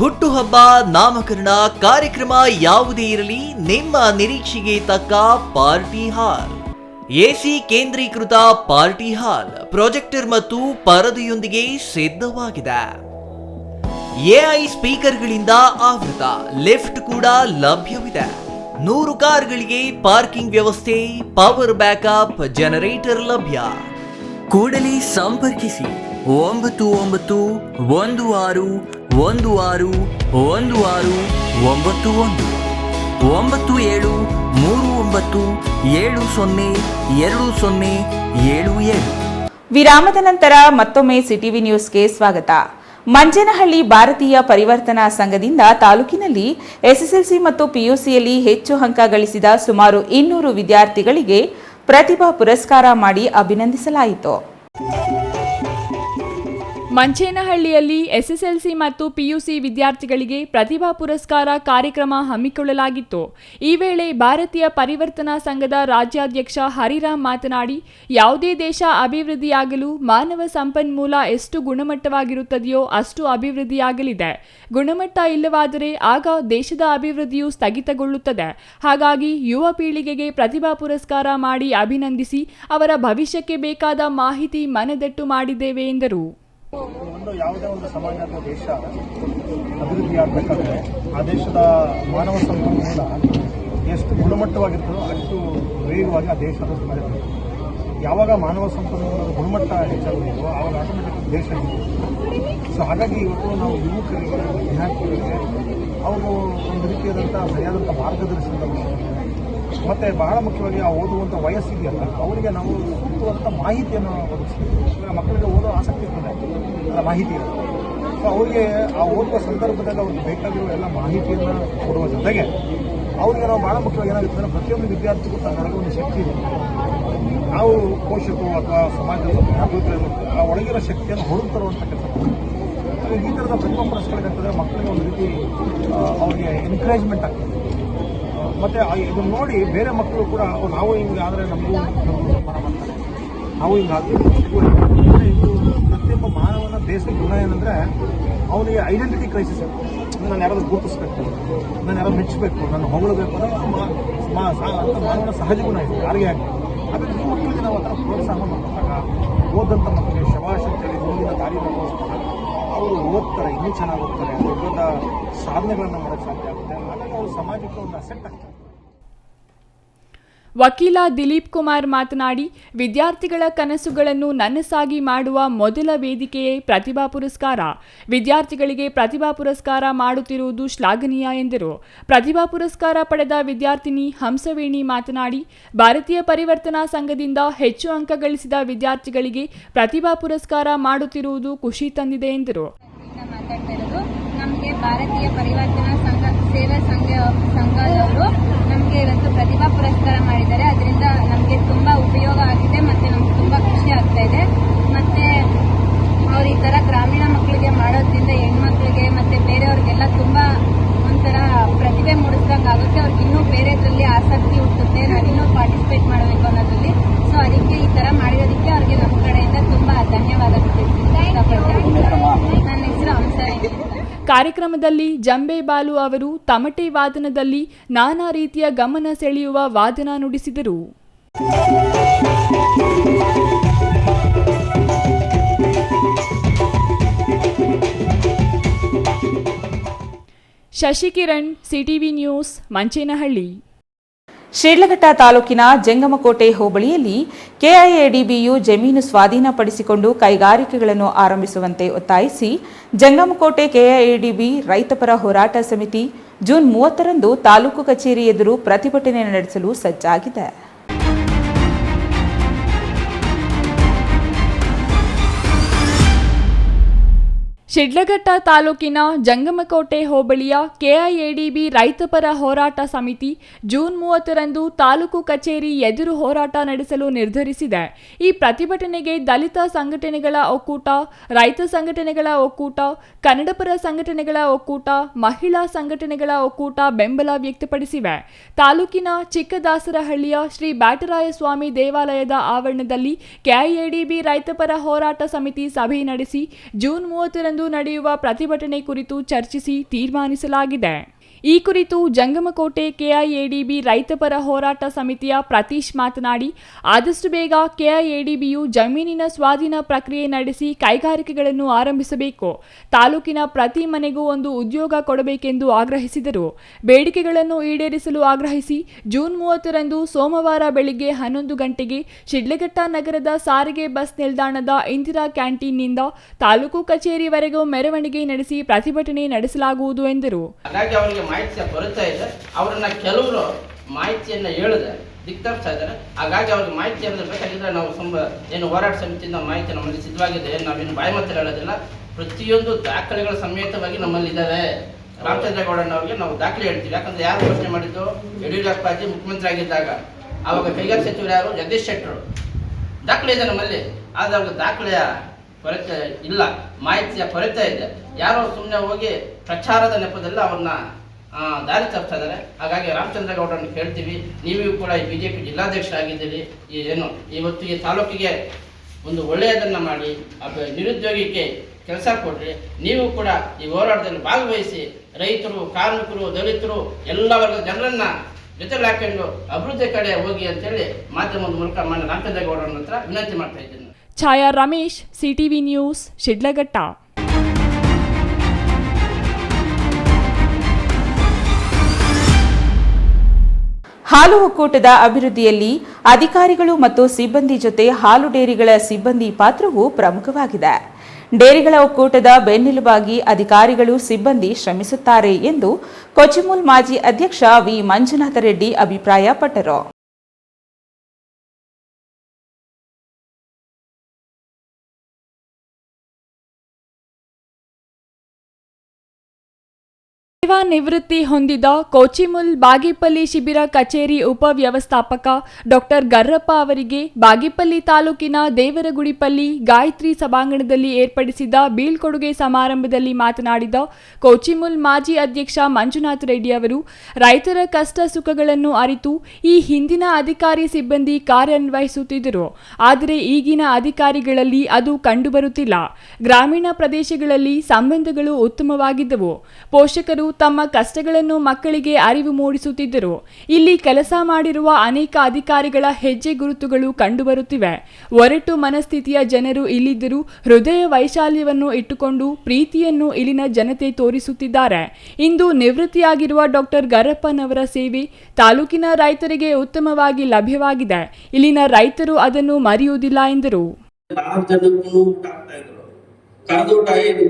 ಹುಟ್ಟುಹಬ್ಬ, ನಾಮಕರಣ, ಕಾರ್ಯಕ್ರಮ ಯಾವುದೇ ಇರಲಿ, ನಿಮ್ಮ ನಿರೀಕ್ಷೆಗೆ ತಕ್ಕ ಪಾರ್ಟಿ ಹಾಲ್. ಎಸಿ ಕೇಂದ್ರೀಕೃತ ಪಾರ್ಟಿ ಹಾಲ್, ಪ್ರೊಜೆಕ್ಟರ್ ಮತ್ತು ಪರದೆಯೊಂದಿಗೆ ಸಿದ್ಧವಾಗಿದೆ. ಎಐ ಸ್ಪೀಕರ್ಗಳಿಂದ ಆವೃತ, ಲಿಫ್ಟ್ ಕೂಡ ಲಭ್ಯವಿದೆ. 100 ಕಾರ್ಗಳಿಗೆ ಪಾರ್ಕಿಂಗ್ ವ್ಯವಸ್ಥೆ, ಪವರ್ ಬ್ಯಾಕಪ್, ಜನರೇಟರ್ ಲಭ್ಯ. ಕೂಡಲೇ ಸಂಪರ್ಕಿಸಿ 9916161691 9739702077. ವಿರಾಮದ ನಂತರ ಮತ್ತೊಮ್ಮೆ ಸಿಟಿವಿ ನ್ಯೂಸ್ಗೆ ಸ್ವಾಗತ. ಮಂಜನಹಳ್ಳಿ ಭಾರತೀಯ ಪರಿವರ್ತನಾ ಸಂಘದಿಂದ ತಾಲೂಕಿನಲ್ಲಿ ಎಸ್ಎಸ್ಎಲ್ಸಿ ಮತ್ತು ಪಿಯುಸಿಯಲ್ಲಿ ಹೆಚ್ಚು ಅಂಕ ಗಳಿಸಿದ ಸುಮಾರು 200 ವಿದ್ಯಾರ್ಥಿಗಳಿಗೆ ಪ್ರತಿಭಾ ಪುರಸ್ಕಾರ ಮಾಡಿ ಅಭಿನಂದಿಸಲಾಯಿತು. ಮಂಚೇನಹಳ್ಳಿಯಲ್ಲಿ ಎಸ್ಎಸ್ಎಲ್ಸಿ ಮತ್ತು ಪಿಯುಸಿ ವಿದ್ಯಾರ್ಥಿಗಳಿಗೆ ಪ್ರತಿಭಾ ಪುರಸ್ಕಾರ ಕಾರ್ಯಕ್ರಮ ಹಮ್ಮಿಕೊಳ್ಳಲಾಗಿತ್ತು. ಈ ವೇಳೆ ಭಾರತೀಯ ಪರಿವರ್ತನಾ ಸಂಘದ ರಾಜ್ಯಾಧ್ಯಕ್ಷ ಹರಿರಾಮ್ ಮಾತನಾಡಿ, ಯಾವುದೇ ದೇಶ ಅಭಿವೃದ್ಧಿಯಾಗಲು ಮಾನವ ಸಂಪನ್ಮೂಲ ಎಷ್ಟು ಗುಣಮಟ್ಟವಾಗಿರುತ್ತದೆಯೋ ಅಷ್ಟು ಅಭಿವೃದ್ಧಿಯಾಗಲಿದೆ. ಗುಣಮಟ್ಟ ಇಲ್ಲವಾದರೆ ಆಗ ದೇಶದ ಅಭಿವೃದ್ಧಿಯು ಸ್ಥಗಿತಗೊಳ್ಳುತ್ತದೆ. ಹಾಗಾಗಿ ಯುವ ಪೀಳಿಗೆಗೆ ಪ್ರತಿಭಾ ಪುರಸ್ಕಾರ ಮಾಡಿ ಅಭಿನಂದಿಸಿ ಅವರ ಭವಿಷ್ಯಕ್ಕೆ ಬೇಕಾದ ಮಾಹಿತಿ ಮನದಟ್ಟು ಮಾಡಿದ್ದೇವೆ ಎಂದರು. ಯಾವುದೇ ಒಂದು ಸಮಾಜ ಅಥವಾ ದೇಶ ಅಭಿವೃದ್ಧಿ ಆಗಬೇಕಾದ್ರೆ ಆ ದೇಶದ ಮಾನವ ಸಂಪನ್ಮೂಲ ಎಷ್ಟು ಗುಣಮಟ್ಟವಾಗಿರ್ತದೋ ಅಷ್ಟು ವೇಗವಾಗಿ ಆ ದೇಶ ಬೆಳೆಯುತ್ತದೆ. ಯಾವಾಗ ಮಾನವ ಸಂಪನ್ಮೂಲದ ಗುಣಮಟ್ಟ ಹೆಚ್ಚಾಗಬೇಕು ಆವಾಗ ಆಟೋಮೆಟಿಕ್ ದೇಶ ಸೊ ಹಾಗಾಗಿ ಇವತ್ತು ನಾವು ಯುವಕರಿಗೆ, ವಿದ್ಯಾರ್ಥಿಗಳಿಗೆ ಅವರು ಒಂದು ರೀತಿಯಾದಂಥ ಸರಿಯಾದಂಥ ಮಾರ್ಗದರ್ಶನದ ಮತ್ತು ಬಹಳ ಮುಖ್ಯವಾಗಿ ಆ ಓದುವಂಥ ವಯಸ್ಸಿದೆಯಲ್ಲ ಅವರಿಗೆ ನಾವು ಸೂಕ್ತವಾದಂಥ ಮಾಹಿತಿಯನ್ನು ಒದಗಿಸ್ತೀವಿ. ಮಕ್ಕಳಿಗೆ ಓದೋ ಆಸಕ್ತಿ ಇರ್ತದೆ, ಅದರ ಮಾಹಿತಿ ಇರುತ್ತೆ. ಸೊ ಅವರಿಗೆ ಆ ಓದುವ ಸಂದರ್ಭದಲ್ಲಿ ಅವ್ರಿಗೆ ಬೇಕಾಗಿರುವ ಎಲ್ಲ ಮಾಹಿತಿಯನ್ನು ಕೊಡುವ ಜೊತೆಗೆ ಅವರಿಗೆ ನಾವು ಬಹಳ ಮುಖ್ಯವಾಗಿ ಏನಾಗುತ್ತೆ, ಪ್ರತಿಯೊಂದು ವಿದ್ಯಾರ್ಥಿಗೂ ತನ್ನೊಳಗೆ ಒಂದು ಶಕ್ತಿ ಇದೆ. ನಾವು ಪೋಷಕರು ಅಥವಾ ಸಮಾಜದ ಅಭಿವೃದ್ಧಿ ಆ ಒಳಗಿರೋ ಶಕ್ತಿಯನ್ನು ಹೊರತರುವಂಥ ಕೆಲಸ. ಈ ಥರದ ಪ್ರತಿಭಾ ಪುರಸ್ಕಾರಗಳಂತಂದರೆ ಮಕ್ಕಳಿಗೆ ಒಂದು ರೀತಿ ಅವ್ರಿಗೆ ಎನ್ಕರೇಜ್ಮೆಂಟ್ ಆಗ್ತದೆ. ಮತ್ತು ಇದನ್ನು ನೋಡಿ ಬೇರೆ ಮಕ್ಕಳು ಕೂಡ ನಾವು ಹಿಂಗೆ ಆದರೆ ನಮಗೂ ಸನ್ಮಾನ ಮಾಡ್ತಾರೆ, ನಾವು ಹಿಂಗೆ ಆಗ್ತೀವಿ. ಇದು ಪ್ರತಿಯೊಬ್ಬ ಮಾನವನ ಬೇಸಿಕ್ ಗುಣ ಏನಂದರೆ ಅವನಿಗೆ ಐಡೆಂಟಿಟಿ ಕ್ರೈಸಿಸ್ ಇರುತ್ತೆ. ನಾನು ಯಾರಾದ್ರೂ ಗುರುತಿಸ್ಬೇಕು, ನಾನು ಯಾರಾದ್ರು ಮೆಚ್ಚಬೇಕು, ನಾನು ಹೊಗಳಬೇಕು ಅನ್ನೋ ಮಾನವನ ಸಹಜ ಗುಣ ಇದೆ ಯಾರಿಗೆ ಆಗಲಿ. ಹಾಗಾಗಿ ಈ ಮಕ್ಕಳಿಗೆ ನಾವು ಆ ಥರ ಪ್ರೋತ್ಸಾಹ ಮಾಡಿದಾಗ ಓದಂಥ ಮಕ್ಕಳಿಗೆ ಶಬಾಷ್ ಅಂತೇಳಿ ಮುಂದಿನ ದಾರಿ ತೋರಿಸ್ತಾರೆ. ಅವರು ಓದ್ತಾರೆ, ಇನ್ನೂ ಚೆನ್ನಾಗಿ ಓದ್ತಾರೆ, ದೊಡ್ಡ ಸಾಧನೆಗಳನ್ನು ಮಾಡೋಕ್ಕೆ ಸಾಧ್ಯ ಆಗುತ್ತೆ. ಹಾಗಾಗಿ ಅವರು ಸಮಾಜಕ್ಕೆ ಒಂದು ಅಸೆಟ್ ಆಗ್ತಾರೆ. ವಕೀಲ ದಿಲೀಪ್ ಕುಮಾರ್ ಮಾತನಾಡಿ, ವಿದ್ಯಾರ್ಥಿಗಳ ಕನಸುಗಳನ್ನು ನನಸಾಗಿ ಮಾಡುವ ಮೊದಲ ವೇದಿಕೆಯೇ ಪ್ರತಿಭಾ ಪುರಸ್ಕಾರ. ವಿದ್ಯಾರ್ಥಿಗಳಿಗೆ ಪ್ರತಿಭಾ ಪುರಸ್ಕಾರ ಮಾಡುತ್ತಿರುವುದು ಶ್ಲಾಘನೀಯ ಎಂದರು. ಪ್ರತಿಭಾ ಪುರಸ್ಕಾರ ಪಡೆದ ವಿದ್ಯಾರ್ಥಿನಿ ಹಂಸವೇಣಿ ಮಾತನಾಡಿ, ಭಾರತೀಯ ಪರಿವರ್ತನಾ ಸಂಘದಿಂದ ಹೆಚ್ಚು ಅಂಕ ಗಳಿಸಿದ ವಿದ್ಯಾರ್ಥಿಗಳಿಗೆ ಪ್ರತಿಭಾ ಪುರಸ್ಕಾರ ಮಾಡುತ್ತಿರುವುದು ಖುಷಿ ತಂದಿದೆ ಎಂದರು. ನಮಗೆ ಭಾರತೀಯ ಪರಿವರ್ತನಾ ಸೇವಾ ಸಂಘದವರು ನಮಗೆ ಇವತ್ತು ಪ್ರತಿಭಾ ಪುರಸ್ಕಾರ ಮಾಡಿದ್ದಾರೆ. ಅದರಿಂದ ನಮಗೆ ತುಂಬಾ ಉಪಯೋಗ ಆಗಿದೆ ಮತ್ತು ನಮ್ಗೆ ತುಂಬಾ ಖುಷಿ ಆಗ್ತಾ ಇದೆ. ಮತ್ತೆ ಅವ್ರು ಈ ತರ ಗ್ರಾಮೀಣ ಮಕ್ಕಳಿಗೆ ಮಾಡೋದ್ರಿಂದ ಹೆಣ್ಮಕ್ಳಿಗೆ ಮತ್ತೆ ಬೇರೆಯವ್ರಿಗೆಲ್ಲ ತುಂಬಾ ಒಂಥರ ಪ್ರತಿಭೆ ಮೂಡಿಸ್ದಂಗೆ ಆಗುತ್ತೆ. ಅವ್ರಿಗೆ ಇನ್ನೂ ಬೇರೆದ್ರಲ್ಲಿ ಆಸಕ್ತಿ ಹುಟ್ಟುತ್ತೆ, ನಾವಿನ್ನೂ ಪಾರ್ಟಿಸಿಪೇಟ್ ಮಾಡಬೇಕು ಅನ್ನೋದ್ರಲ್ಲಿ. ಸೊ ಅದಕ್ಕೆ ಈ ತರ ಮಾಡಿರೋದಕ್ಕೆ ಅವ್ರಿಗೆ ನಮ್ಮ ಕಡೆಯಿಂದ ತುಂಬಾ ಧನ್ಯವಾದಗಳು ತಿಳಿಸ್ತೀನಿ. ನನ್ನ ಹೆಸರು ಹಂಸವೇಣಿ. ಕಾರ್ಯಕ್ರಮದಲ್ಲಿ ಜಂಬೆ ಬಾಲು ಅವರು ತಮಟೆ ವಾದನದಲ್ಲಿ ನಾನಾ ರೀತಿಯ ಗಮನ ಸೆಳೆಯುವ ವಾದನ ನುಡಿಸಿದರು. Shashikiran, CTV news, Manchenahalli. ಶಿಡ್ಲಘಟ್ಟ ತಾಲೂಕಿನ ಜಂಗಮಕೋಟೆ ಹೋಬಳಿಯಲ್ಲಿ ಕೆಐಎಡಿಬಿಯು ಜಮೀನು ಸ್ವಾಧೀನಪಡಿಸಿಕೊಂಡು ಕೈಗಾರಿಕೆಗಳನ್ನು ಆರಂಭಿಸುವಂತೆ ಒತ್ತಾಯಿಸಿ ಜಂಗಮಕೋಟೆ ಕೆಐಎಡಿಬಿ ರೈತಪರ ಹೋರಾಟ ಸಮಿತಿ ಜೂನ್ 30ರಂದು ತಾಲೂಕು ಕಚೇರಿ ಎದುರು ಪ್ರತಿಭಟನೆ ನಡೆಸಲು ಸಜ್ಜಾಗಿದೆ. ಶಿಡ್ಲಘಟ್ಟ ತಾಲೂಕಿನ ಜಂಗಮಕೋಟೆ ಹೋಬಳಿಯ ಕೆಐಎಡಿಬಿ ರೈತಪರ ಹೋರಾಟ ಸಮಿತಿ ಜೂನ್ 30ರಂದು ತಾಲೂಕು ಕಚೇರಿ ಎದುರು ಹೋರಾಟ ನಡೆಸಲು ನಿರ್ಧರಿಸಿದೆ. ಈ ಪ್ರತಿಭಟನೆಗೆ ದಲಿತ ಸಂಘಟನೆಗಳ ಒಕ್ಕೂಟ, ರೈತ ಸಂಘಟನೆಗಳ ಒಕ್ಕೂಟ, ಕನ್ನಡಪರ ಸಂಘಟನೆಗಳ ಒಕ್ಕೂಟ, ಮಹಿಳಾ ಸಂಘಟನೆಗಳ ಒಕ್ಕೂಟ ಬೆಂಬಲ ವ್ಯಕ್ತಪಡಿಸಿವೆ. ತಾಲೂಕಿನ ಚಿಕ್ಕದಾಸರಹಳ್ಳಿಯ ಶ್ರೀ ಬ್ಯಾಟರಾಯಸ್ವಾಮಿ ದೇವಾಲಯದ ಆವರಣದಲ್ಲಿ ಕೆಐಎಡಿಬಿ ರೈತಪರ ಹೋರಾಟ ಸಮಿತಿ ಸಭೆ ನಡೆಸಿ ಜೂನ್ 30ರಂದು ನಡೆಯುವ ಪ್ರತಿಭಟನೆ ಕುರಿತು ಚರ್ಚಿಸಿ ತೀರ್ಮಾನಿಸಲಾಗಿದೆ. ಈ ಕುರಿತು ಜಂಗಮಕೋಟೆ ಕೆಐಎಡಿಬಿ ರೈತಪರ ಹೋರಾಟ ಸಮಿತಿಯ ಪ್ರತೀಶ್ ಮಾತನಾಡಿ, ಆದಷ್ಟು ಬೇಗ ಕೆಐಎಡಿಬಿಯು ಜಮೀನಿನ ಸ್ವಾಧೀನ ಪ್ರಕ್ರಿಯೆ ನಡೆಸಿ ಕೈಗಾರಿಕೆಗಳನ್ನು ಆರಂಭಿಸಬೇಕು. ತಾಲೂಕಿನ ಪ್ರತಿ ಮನೆಗೂ ಒಂದು ಉದ್ಯೋಗ ಕೊಡಬೇಕೆಂದು ಆಗ್ರಹಿಸಿದರು. ಬೇಡಿಕೆಗಳನ್ನು ಈಡೇರಿಸಲು ಆಗ್ರಹಿಸಿ ಜೂನ್ 30ರಂದು ಸೋಮವಾರ ಬೆಳಿಗ್ಗೆ 11 ಗಂಟೆಗೆ ಶಿಡ್ಲಘಟ್ಟ ನಗರದ ಸಾರಿಗೆ ಬಸ್ ನಿಲ್ದಾಣದ ಇಂದಿರಾ ಕ್ಯಾಂಟೀನ್ನಿಂದ ತಾಲೂಕು ಕಚೇರಿವರೆಗೂ ಮೆರವಣಿಗೆ ನಡೆಸಿ ಪ್ರತಿಭಟನೆ ನಡೆಸಲಾಗುವುದು ಎಂದರು. ಮಾಹಿತಿ ಬರುತ್ತಾ ಇದೆ. ಅವರನ್ನ ಕೆಲವರು ಮಾಹಿತಿಯನ್ನು ಹೇಳಿದೆ ದಿಕ್ತಪ್ತಾ ಇದ್ದಾರೆ. ಹಾಗಾಗಿ ಅವ್ರಿಗೆ ಮಾಹಿತಿ ಅಂದರೆ ಬೇಕಾಗಿದ್ರೆ ನಾವು ಏನು ಹೋರಾಟ ಸಮಿತಿಯಿಂದ ಮಾಹಿತಿ ನಮ್ಮಲ್ಲಿ ಸಿದ್ಧವಾಗಿದೆ. ನಾವೇನು ಬಾಯಿ ಮಾತ್ರ ಹೇಳೋದಿಲ್ಲ, ಪ್ರತಿಯೊಂದು ದಾಖಲೆಗಳ ಸಮೇತವಾಗಿ ನಮ್ಮಲ್ಲಿ ಇದ್ದಾವೆ. ರಾಮಚಂದ್ರೇಗೌಡನವ್ರಿಗೆ ನಾವು ದಾಖಲೆ ಹೇಳ್ತೀವಿ. ಯಾಕಂದ್ರೆ ಯಾರು ಘೋಷಣೆ ಮಾಡಿದ್ದು, ಯಡಿಯೂರಪ್ಪಾಜಿ ಮುಖ್ಯಮಂತ್ರಿ ಆಗಿದ್ದಾಗ ಆವಾಗ ಕೈಗಾರಿಕಾ ಸಚಿವರು ಯಾರು, ಜಗದೀಶ್ ಶೆಟ್ಟರು. ದಾಖಲೆ ಇದೆ ನಮ್ಮಲ್ಲಿ, ಆದರೆ ಅವ್ರಿಗೆ ದಾಖಲೆಯ ಕೊರತೆ ಇಲ್ಲ, ಮಾಹಿತಿಯ ಕೊರತೆ ಇದೆ. ಯಾರೋ ಸುಮ್ಮನೆ ಹೋಗಿ ಪ್ರಚಾರದ ನೆಪದಲ್ಲಿ ಅವ್ರನ್ನ ದಾರಿ ತಪ್ಪಿಸ್ತಾ ಇದ್ದಾರೆ. ಹಾಗಾಗಿ ರಾಮಚಂದ್ರೇಗೌಡರನ್ನು ಕೇಳ್ತೀವಿ, ನೀವು ಕೂಡ ಈ ಬಿಜೆಪಿ ಜಿಲ್ಲಾಧ್ಯಕ್ಷರಾಗಿದ್ದೀರಿ, ಏನು ಇವತ್ತು ಈ ತಾಲೂಕಿಗೆ ಒಂದು ಒಳ್ಳೆಯದನ್ನು ಮಾಡಿ ನಿರುದ್ಯೋಗಿಗೆ ಕೆಲಸ ಕೊಡ್ರಿ. ನೀವು ಕೂಡ ಈ ಹೋರಾಟದಲ್ಲಿ ಭಾಗವಹಿಸಿ ರೈತರು, ಕಾರ್ಮಿಕರು, ದಲಿತರು ಎಲ್ಲ ವರ್ಗದ ಜನರನ್ನ ಜೊತೆಗೆ ಹಾಕೊಂಡು ಅಭಿವೃದ್ಧಿ ಕಡೆ ಹೋಗಿ ಅಂತೇಳಿ ಮಾಧ್ಯಮದ ಮೂಲಕ ಮಾನ್ಯ ರಾಮಚಂದ್ರೇಗೌಡರ ಹತ್ರ ವಿನಂತಿ ಮಾಡ್ತಾ ಇದ್ದೀನಿ. ಛಾಯಾ ರಮೇಶ್, ಸಿಟಿವಿ ನ್ಯೂಸ್, ಶಿಡ್ಲಘಟ್ಟ. ಹಾಲು ಒಕ್ಕೂಟದ ಅಭಿವೃದ್ಧಿಯಲ್ಲಿ ಅಧಿಕಾರಿಗಳು ಮತ್ತು ಸಿಬ್ಬಂದಿ ಜೊತೆ ಹಾಲು ಡೇರಿಗಳ ಸಿಬ್ಬಂದಿ ಪಾತ್ರವು ಪ್ರಮುಖವಾಗಿದೆ. ಡೇರಿಗಳ ಒಕ್ಕೂಟದ ಬೆನ್ನೆಲುಬಾಗಿ ಅಧಿಕಾರಿಗಳು, ಸಿಬ್ಬಂದಿ ಶ್ರಮಿಸುತ್ತಾರೆ ಎಂದು ಕೊಚಿಮುಲ್ ಮಾಜಿ ಅಧ್ಯಕ್ಷ ವಿ ಮಂಜುನಾಥ ರೆಡ್ಡಿ ಅಭಿಪ್ರಾಯಪಟ್ಟರು. ಸೇವಾ ನಿವೃತ್ತಿ ಹೊಂದಿದ ಕೋಚಿಮುಲ್ ಬಾಗೇಪಲ್ಲಿ ಶಿಬಿರ ಕಚೇರಿ ಉಪವ್ಯವಸ್ಥಾಪಕ ಡಾಕ್ಟರ್ ಗರ್ರಪ್ಪ ಅವರಿಗೆ ಬಾಗೇಪಲ್ಲಿ ತಾಲೂಕಿನ ದೇವರಗುಡಿಪಲ್ಲಿ ಗಾಯತ್ರಿ ಸಭಾಂಗಣದಲ್ಲಿ ಏರ್ಪಡಿಸಿದ ಬೀಳ್ಕೊಡುಗೆ ಸಮಾರಂಭದಲ್ಲಿ ಮಾತನಾಡಿದ ಕೋಚಿಮುಲ್ ಮಾಜಿ ಅಧ್ಯಕ್ಷ ಮಂಜುನಾಥ ರೆಡ್ಡಿ ಅವರು ರೈತರ ಕಷ್ಟ ಸುಖಗಳನ್ನು ಅರಿತು ಈ ಹಿಂದಿನ ಅಧಿಕಾರಿ ಸಿಬ್ಬಂದಿ ಕಾರ್ಯನಿರ್ವಹಿಸುತ್ತಿದ್ದರು. ಆದರೆ ಈಗಿನ ಅಧಿಕಾರಿಗಳಲ್ಲಿ ಅದು ಕಂಡುಬರುತ್ತಿಲ್ಲ. ಗ್ರಾಮೀಣ ಪ್ರದೇಶಗಳಲ್ಲಿ ಸಂಬಂಧಗಳು ಉತ್ತಮವಾಗಿದ್ದವು. ಪೋಷಕರು ತಮ್ಮ ಕಷ್ಟಗಳನ್ನು ಮಕ್ಕಳಿಗೆ ಅರಿವು ಮೂಡಿಸುತ್ತಿದ್ದರು. ಇಲ್ಲಿ ಕೆಲಸ ಮಾಡಿರುವ ಅನೇಕ ಅಧಿಕಾರಿಗಳ ಹೆಜ್ಜೆ ಗುರುತುಗಳು ಕಂಡುಬರುತ್ತಿವೆ. ಒರಟು ಮನಸ್ಥಿತಿಯ ಜನರು ಇಲ್ಲಿದ್ದರೂ ಹೃದಯ ವೈಶಾಲ್ಯವನ್ನು ಇಟ್ಟುಕೊಂಡು ಪ್ರೀತಿಯನ್ನು ಇಲ್ಲಿನ ಜನತೆ ತೋರಿಸುತ್ತಿದ್ದಾರೆ. ಇಂದು ನಿವೃತ್ತಿಯಾಗಿರುವ ಡಾಕ್ಟರ್ ಗರಪ್ಪನವರ ಸೇವೆ ತಾಲೂಕಿನ ರೈತರಿಗೆ ಉತ್ತಮವಾಗಿ ಲಭ್ಯವಾಗಿದೆ. ಇಲ್ಲಿನ ರೈತರು ಅದನ್ನು ಮರೆಯುವುದಿಲ್ಲ ಎಂದರು.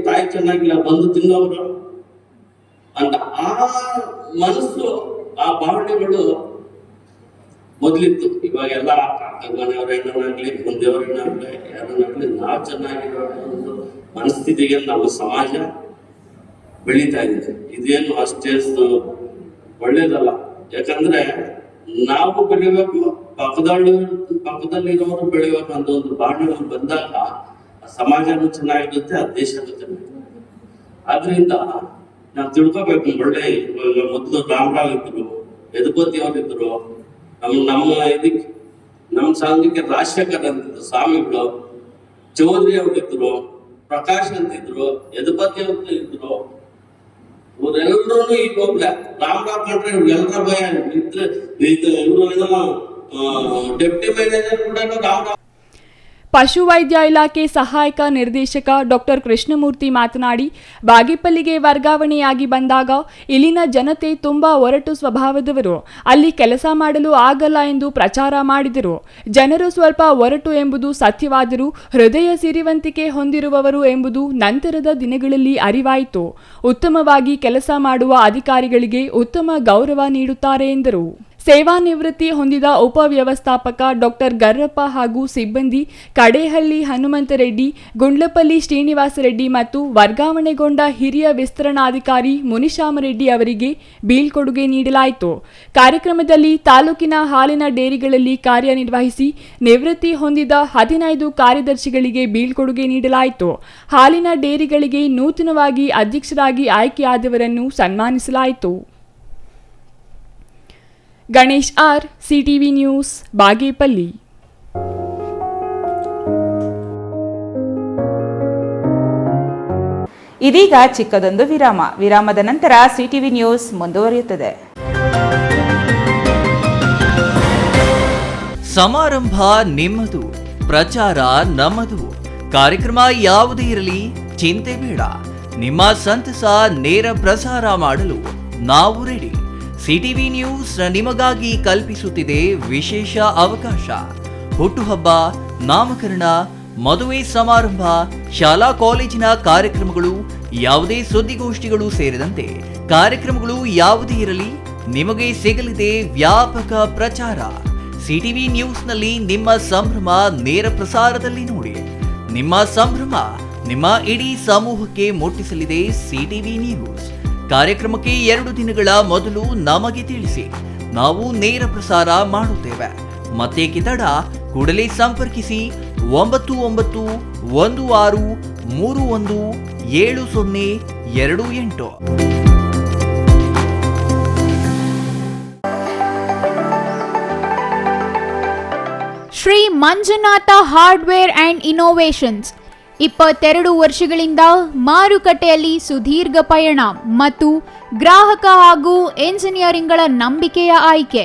ತಾಯಿ ಚೆನ್ನಾಗಿಲ್ಲ ಬಂದು ತಿನ್ನೋರು ಅಂತ ಆ ಮನಸ್ಸು, ಆ ಭಾವನೆಗಳು ಮೊದಲಿತ್ತು. ಇವಾಗೆಲ್ಲ ಮನೆಯವರೇನಾಗ್ಲಿ ಮುಂದೆಯವರೇನಾಗ್ಲಿ ಯಾರನ್ನಾಗ್ಲಿ ನಾವು ಚೆನ್ನಾಗಿರೋ ಒಂದು ಮನಸ್ಥಿತಿಗೆ ನಮ್ಮ ಸಮಾಜ ಬೆಳೀತಾ ಇದೆ. ಇದೇನು ಅಷ್ಟೇ ಒಳ್ಳೇದಲ್ಲ. ಯಾಕಂದ್ರೆ ನಾವು ಬೆಳಿಬೇಕು, ಪಕ್ಕದಲ್ಲಿರೋರು ಬೆಳಿಬೇಕು ಅಂತ ಒಂದು ಭಾವನೆಗಳು ಬಂದಾಗ ಸಮಾಜನೂ ಚೆನ್ನಾಗಿರುತ್ತೆ, ಆ ದೇಶನೂ ಚೆನ್ನಾಗಿರುತ್ತೆ. ಆದ್ರಿಂದ ನಾವು ತಿಳ್ಕೊಬೇಕು. ಒಳ್ಳೆ ಮೊದಲು ರಾಮರಾವ್ ಇದ್ರು, ಯದುಪತಿ ಅವರಿದ್ರು, ನಮ್ಮ ಸಂಘಕ್ಕೆ ರಾಜಶೇಖರ್ ಅಂತಿದ್ರು, ಸ್ವಾಮಿಗಳು, ಚೌಧರಿ ಅವರಿದ್ರು, ಪ್ರಕಾಶ್ ಅಂತಿದ್ರು, ಯದುಪತಿ ಅವರು ಇದ್ರು. ಇವರೆಲ್ಲರೂ ಈಗ ಹೋಗ್ಲ ರಾಮರಾವ್ ಕಂಡ್ರೆ ಇವ್ರಿಗೆಲ್ಲರ ಭಯ ಇದ್ರೆ ಇವರು ಏನೋ ಡೆಪ್ಟಿ ಮ್ಯಾನೇಜರ್ ಕೂಡ ರಾಮರಾವ್. ಪಶುವೈದ್ಯ ಇಲಾಖೆ ಸಹಾಯಕ ನಿರ್ದೇಶಕ ಡಾಕ್ಟರ್ ಕೃಷ್ಣಮೂರ್ತಿ ಮಾತನಾಡಿ, ಬಾಗೇಪಲ್ಲಿಗೆ ವರ್ಗಾವಣೆಯಾಗಿ ಬಂದಾಗ ಇಲ್ಲಿನ ಜನತೆ ತುಂಬಾ ಒರಟು ಸ್ವಭಾವದವರು, ಅಲ್ಲಿ ಕೆಲಸ ಮಾಡಲು ಆಗಲ್ಲ ಎಂದು ಪ್ರಚಾರ ಮಾಡಿದರು. ಜನರು ಸ್ವಲ್ಪ ಒರಟು ಎಂಬುದು ಸತ್ಯವಾದರೂ ಹೃದಯ ಸಿರಿವಂತಿಕೆ ಹೊಂದಿರುವವರು ಎಂಬುದು ನಂತರದ ದಿನಗಳಲ್ಲಿ ಅರಿವಾಯಿತು. ಉತ್ತಮವಾಗಿ ಕೆಲಸ ಮಾಡುವ ಅಧಿಕಾರಿಗಳಿಗೆ ಉತ್ತಮ ಗೌರವ ನೀಡುತ್ತಾರೆ ಎಂದರು. ಸೇವಾ ನಿವೃತ್ತಿ ಹೊಂದಿದ ಉಪವ್ಯವಸ್ಥಾಪಕ ಡಾಕ್ಟರ್ ಗರ್ರಪ್ಪ ಹಾಗೂ ಸಿಬ್ಬಂದಿ ಕಡೇಹಳ್ಳಿ ಹನುಮಂತರೆಡ್ಡಿ, ಗುಂಡ್ಲಪಲ್ಲಿ ಶ್ರೀನಿವಾಸರೆಡ್ಡಿ ಮತ್ತು ವರ್ಗಾವಣೆಗೊಂಡ ಹಿರಿಯ ವಿಸ್ತರಣಾಧಿಕಾರಿ ಮುನಿಶಾಮರೆಡ್ಡಿ ಅವರಿಗೆ ಬೀಳ್ಕೊಡುಗೆ ನೀಡಲಾಯಿತು. ಕಾರ್ಯಕ್ರಮದಲ್ಲಿ ತಾಲೂಕಿನ ಹಾಲಿನ ಡೇರಿಗಳಲ್ಲಿ ಕಾರ್ಯನಿರ್ವಹಿಸಿ ನಿವೃತ್ತಿ ಹೊಂದಿದ 15 ಕಾರ್ಯದರ್ಶಿಗಳಿಗೆ ಬೀಳ್ಕೊಡುಗೆ ನೀಡಲಾಯಿತು. ಹಾಲಿನ ಡೇರಿಗಳಿಗೆ ನೂತನವಾಗಿ ಅಧ್ಯಕ್ಷರಾಗಿ ಆಯ್ಕೆಯಾದವರನ್ನು ಸನ್ಮಾನಿಸಲಾಯಿತು. Ganesh R, CTV news, Bagepalli. ಇದೀಗ ಚಿಕ್ಕದೊಂದು ವಿರಾಮದ ನಂತರ ಸಿಟಿವಿ ನ್ಯೂಸ್ ಮುಂದುವರಿಯುತ್ತದೆ. ಸಮಾರಂಭ ನಿಮ್ಮದು, ಪ್ರಚಾರ ನಮ್ಮದು. ಕಾರ್ಯಕ್ರಮ ಯಾವುದೇ ಇರಲಿ ಚಿಂತೆ ಬೇಡ. ನಿಮ್ಮ ಸಂತಸ ನೇರ ಪ್ರಸಾರ ಮಾಡಲು ನಾವು ರೆಡಿ. ಸಿಟಿವಿ ನ್ಯೂಸ್ ನಿಮಗಾಗಿ ಕಲ್ಪಿಸುತ್ತಿದೆ ವಿಶೇಷ ಅವಕಾಶ. ಹುಟ್ಟುಹಬ್ಬ, ನಾಮಕರಣ, ಮದುವೆ ಸಮಾರಂಭ, ಶಾಲಾ ಕಾಲೇಜಿನ ಕಾರ್ಯಕ್ರಮಗಳು, ಯಾವುದೇ ಸುದ್ದಿಗೋಷ್ಠಿಗಳು ಸೇರಿದಂತೆ ಕಾರ್ಯಕ್ರಮಗಳು ಯಾವುದೇ ಇರಲಿ ನಿಮಗೆ ಸಿಗಲಿದೆ ವ್ಯಾಪಕ ಪ್ರಚಾರ. ಸಿಟಿವಿ ನ್ಯೂಸ್ನಲ್ಲಿ ನಿಮ್ಮ ಸಂಭ್ರಮ ನೇರ ಪ್ರಸಾರದಲ್ಲಿ ನೋಡಿ. ನಿಮ್ಮ ಸಂಭ್ರಮ ನಿಮ್ಮ ಇಡೀ ಸಮೂಹಕ್ಕೆ ಮುಟ್ಟಿಸಲಿದೆ ಸಿಟಿವಿ ನ್ಯೂಸ್. ಕಾರ್ಯಕ್ರಮಕ್ಕೆ 2 ದಿನಗಳ ಮೊದಲು ನಮಗೆ ತಿಳಿಸಿ, ನಾವು ನೇರ ಪ್ರಸಾರ ಮಾಡುತ್ತೇವೆ. ಮತ್ತೇಕೆ ತಡ, ಕೂಡಲೇ ಸಂಪರ್ಕಿಸಿ 9916317028. Shri Manjunatha hardware and innovations 22 ವರ್ಷಗಳಿಂದ ಮಾರುಕಟ್ಟೆಯಲ್ಲಿ ಸುದೀರ್ಘ ಪಯಣ ಮತ್ತು ಗ್ರಾಹಕ ಹಾಗೂ ಎಂಜಿನಿಯರಿಂಗ್ಗಳ ನಂಬಿಕೆಯ ಆಯ್ಕೆ.